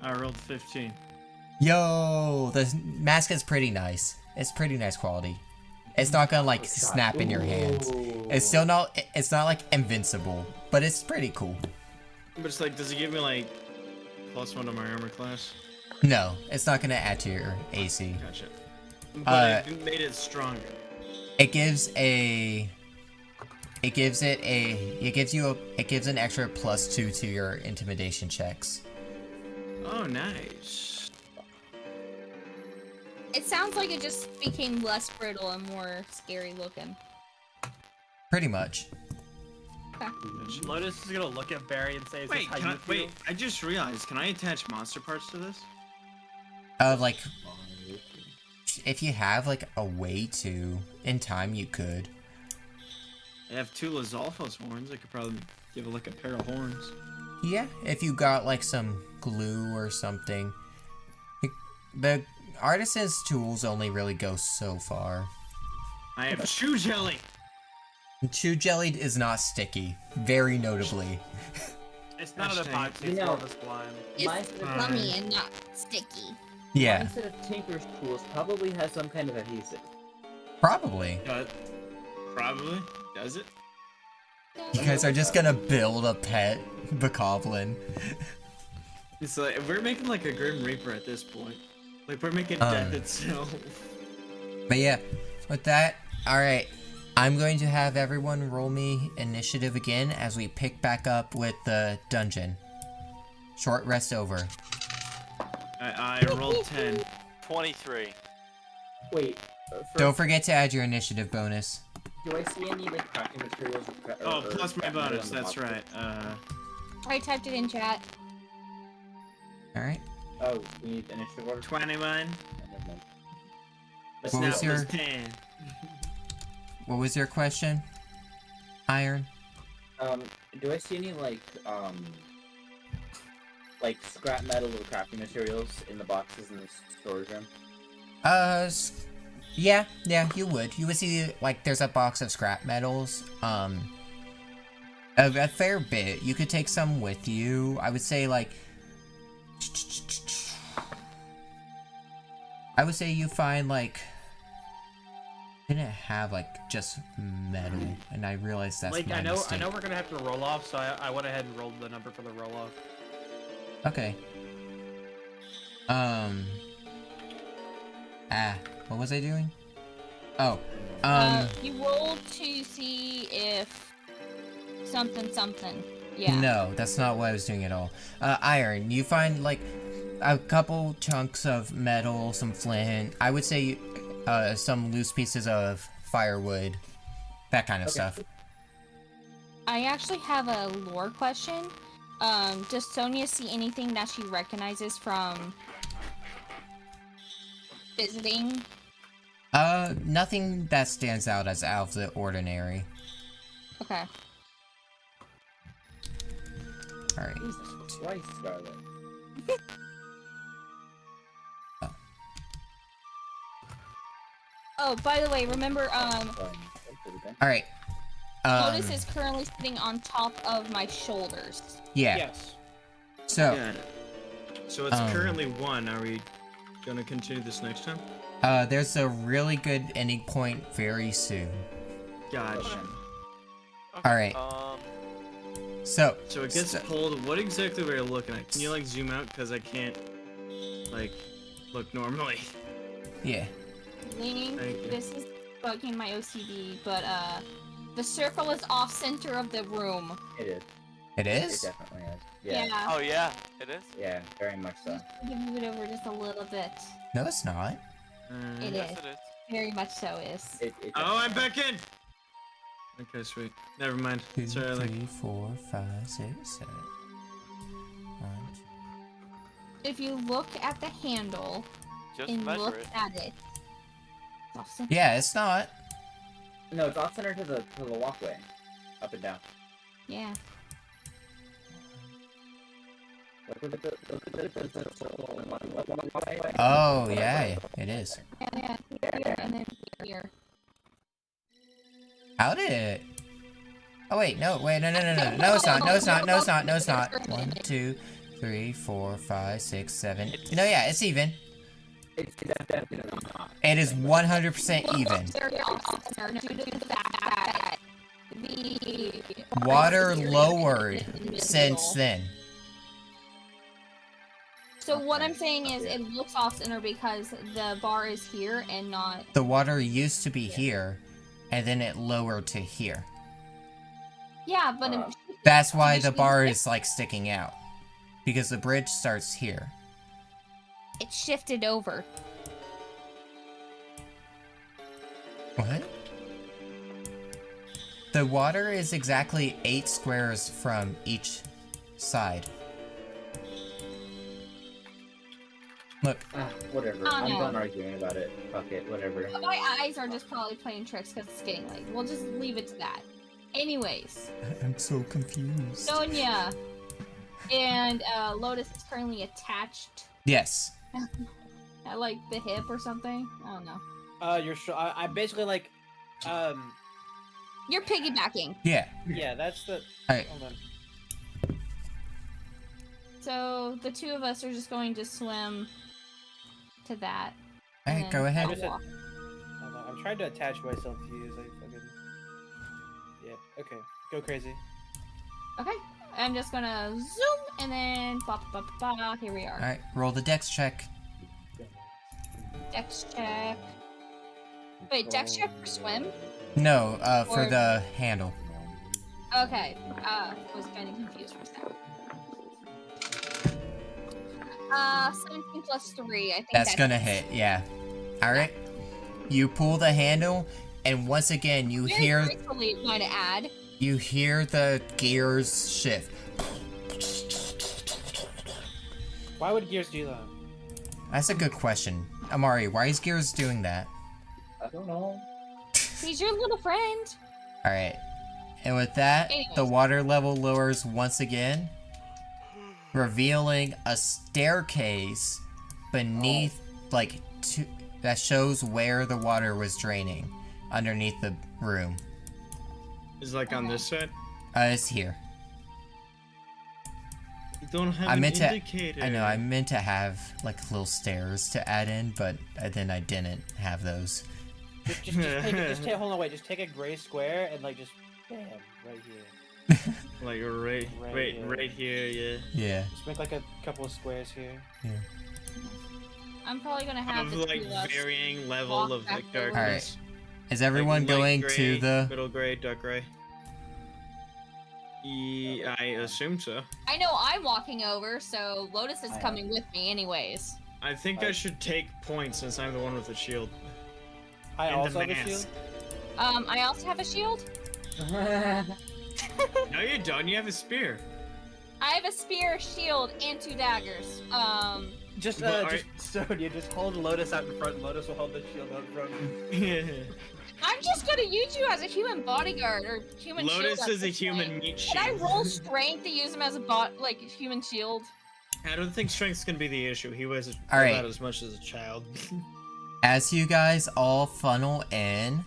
I rolled 15. Yo, the mask is pretty nice. It's pretty nice quality. It's not gonna like snap in your hands. It's still not. It's not like invincible, but it's pretty cool. But it's like, does it give me like +1 to my armor class? No, it's not gonna add to your AC. Gotcha. But it made it stronger. It gives a. It gives an extra +2 to your intimidation checks. Oh, nice. It sounds like it just became less brittle and more scary looking. Pretty much. Lotus is gonna look at Barry and say, "Is Wait, this how you feel?" wait, I just realized, can I attach monster parts to this? Like, if you have like a way to, in time you could. I have 2 Lizalfos horns. I could probably give it like a pair of horns. Yeah, if you got like some glue or something. The artisan's tools only really go so far. I have chew jelly. Chew jelly is not sticky, very notably. It's not an Hashtag- epoxy, it's more of a slime. It's Mine- gummy and not sticky. Yeah, Instead of Tinker's tools, probably has some kind of adhesive. probably. Probably. Does it? You guys are just gonna build a pet bokoblin. It's like, we're making like a Grim Reaper at this point. Like, we're making death itself. But yeah, with that, alright. I'm going to have everyone roll me initiative again as we pick back up with the dungeon. Short rest over. I rolled 10. 23. Wait. Don't forget to add your initiative bonus. Do I see any like crafting materials? Oh, plus my bonus, that's right. I typed it in chat. Alright. Oh, we need initiative order. 21. Never mind. That's What now was your- plus 10. What was your question? Iron? Do I see any like scrap metal or crafting materials in the boxes in the storage room? Yeah, you would. You would see, like, there's a box of scrap metals. A fair bit. You could take some with you. I would say, like, you find, like, didn't have, like, just metal. And I realized that's Like, my I know mistake. we're gonna have to roll off, so I went ahead and rolled the number for the roll off. Okay. What was I doing? Oh, You rolled to see if something. Yeah. No, that's not what I was doing at all. Iron, you find, like, a couple chunks of metal, some flint, I would say, some loose pieces of firewood, that kind of stuff. I actually have a lore question. Does Sonia see anything that she recognizes from visiting? Nothing that stands out as out of the ordinary. Okay. Alright. Jesus Christ, Scarlet. Oh, by the way, remember, Alright. Lotus is currently sitting on top of my shoulders. Yeah. Yes. So, Yeah. So it's currently 1. Are we gonna continue this next time? there's a really good ending point very soon. Gotcha. Alright. So So it gets pulled. What exactly were you looking at? Can you like zoom out? Because I can't like look normally. Yeah. Leaning, Thank you. this is bugging my OCD, but the circle is off center of the room. It is. It It is? definitely is. Yeah. Yeah. Oh yeah, it is. Yeah, very much so. You can move it over just a little bit. No, it's not. It Yes, is. it is. Very much so is. Oh, I'm back in. Okay, sweet. Never mind. 2, It's early. 3, 4, 5, 6, 7. 1, If you look at the handle Just and measure look it. at it, it's off center. 2. Yeah, it's not. No, it's off center to the walkway, up and down. Yeah. Oh, yeah, it is. Yeah. Here and then here. How did it? Oh wait, no, no, no, it's not, no, it's not, no, it's not, no, it's not. 1, 2, 3, 4, 5, 6, 7. No, yeah, it's even. It is 100% even. Very off center due to the fact that the Water lowered since then. So what I'm saying is it looks off center because the bar is here and not. The water used to be here, and then it lowered to here. Yeah, but That's why the bar is like sticking out. Because the bridge starts here. it shifted over. What? The water is exactly 8 squares from each side. Look. Whatever. Oh, I'm no. done arguing about it. Fuck it. Whatever. My eyes are just probably playing tricks because it's getting late. We'll just leave it to that. Anyways, I'm so confused. Sonia and Lotus is currently attached Yes. at like the hip or something. I don't know. I'm basically like, You're piggybacking. Yeah. yeah, that's the. Alright. Hold on. So the two of us are just going to swim to that. and Alright, then go ahead. I'll walk. Hold on. I'm trying to attach myself to you. I fucking. Yeah. Okay. Go crazy. Okay. I'm just gonna zoom and then here we are. Alright, roll the dex check. Dex check. Wait, dex check for swim? No, for Or- the handle. Okay. Was kind of confused for a second. 17 plus 3. I think That's gonna hit, yeah. Alright. You pull the handle, and once again, you Very hear gracefully, might I add. the gears shift. Why would Gears do that? That's a good question. Amari, why is Gears doing that? I don't know. He's your little friend. Alright. And with that, the Anyways. water level lowers once again, revealing a staircase beneath, like, that shows where the water was draining, underneath the room. Is like on this side. It's here. You don't have I an meant to. indicator. I know. I meant to have like little stairs to add in, but then I didn't have those. Just take. Hold on, wait. Just take a gray square and like just bam right here. Like right here, yeah. Yeah. Just make like a couple of squares here. I'm probably gonna have Of the like two of us varying level walk of like backwards. darkness. Is everyone Like, going light to gray, the? middle gray, dark gray? I assume so. I know I'm walking over, so Lotus is coming with me anyways. I think I should take points since I'm the one with the shield. I And also the have a shield. mask. I also have a shield. No, you don't. You have a spear. I have a spear, shield, and 2 daggers. Just Well, Sonia, just hold Lotus out in front. Lotus will hold the shield out in front. I'm just gonna use you as a human bodyguard or human shield. Lotus at is a this human point. meat Can I shield. roll strength to use him as a human shield? I don't think strength's gonna be the issue. He was All right. about as much as a child. As you guys all funnel in,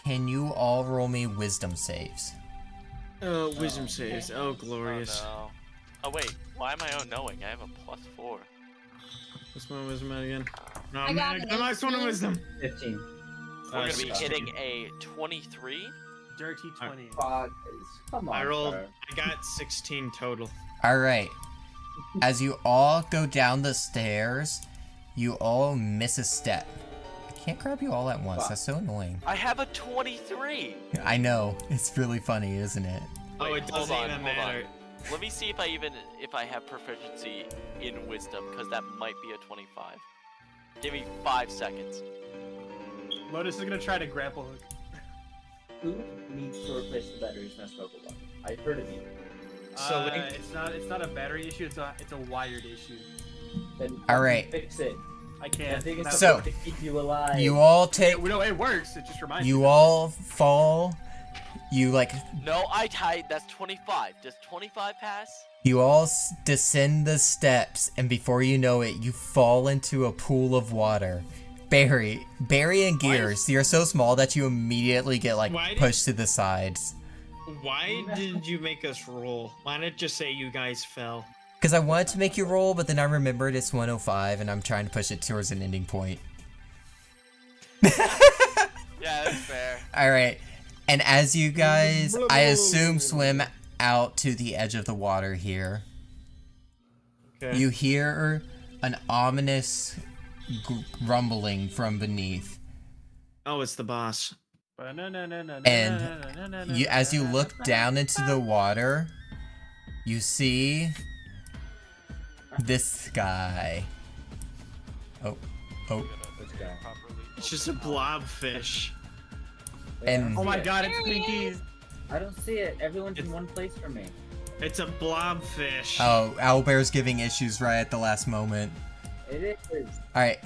can you all roll me wisdom saves? Oh, wisdom saves. Oh, glorious. Oh, no. Oh wait, why am I knowing? I have a +4. What's my wisdom at again? No, I I'm got not an the last one in 18. wisdom. 15. We're gonna be shit. hitting a 23. Dirty 20. Come on. I rolled. sir. I got 16 total. All right. As you all go down the stairs, you all miss a step. I can't grab you all at once. That's so annoying. I have a 23. I know. It's really funny, isn't it? Oh, it hold doesn't on, even hold on. matter. Let me see if I have proficiency in wisdom, because that might be a 25. Give me 5 seconds. Lotus is gonna try to grapple hook. Who needs to replace the batteries in a struggle one? I heard of you. So Link- It's not a battery issue. It's a wired issue. Then All right. fix it. I I can't. think it's So, supposed to keep you alive. You all take. No, it works. It just reminds me. You all fall. You like. No, I tied. That's 25. Does 25 pass? You all descend the steps, and before you know it, you fall into a pool of water. Barry and Gears, you're so small that you immediately get like Why did- pushed to the sides. Why did you make us roll? Why not just say you guys fell? Because I wanted to make you roll, but then I remembered it's 105, and I'm trying to push it towards an ending point. Yeah, that's fair. All right, and as you guys, I assume, swim out to the edge of the water here, Okay. you hear an ominous rumbling from beneath. Oh, it's the boss. And you, as you look down into the water, you see this guy. Oh. Let's go. It's just a blobfish. And Oh my god, it's There he Pinky. I don't see it. Everyone's in one place for me. It's a blobfish. oh, Owlbear's giving issues right at the last moment. It is. All right,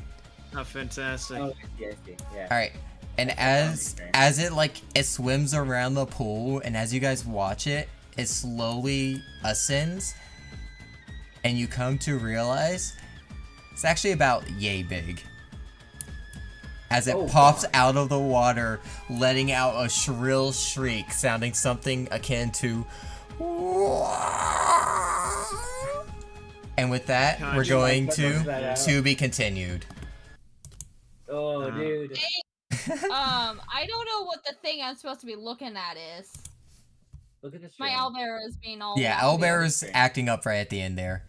How fantastic. Oh, I see. Yeah. all right. And as it like it swims around the pool, and as you guys watch it, it slowly ascends, and you come to realize it's actually about yay big. As it pops out of the water, letting out a shrill shriek, sounding something akin to. And with that, God, we're you going like that to be continued. Oh, dude. I don't know what the thing I'm supposed to be looking at is. Look at this. My owlbear is being all. Yeah, waspy. Owlbear's acting up right at the end there.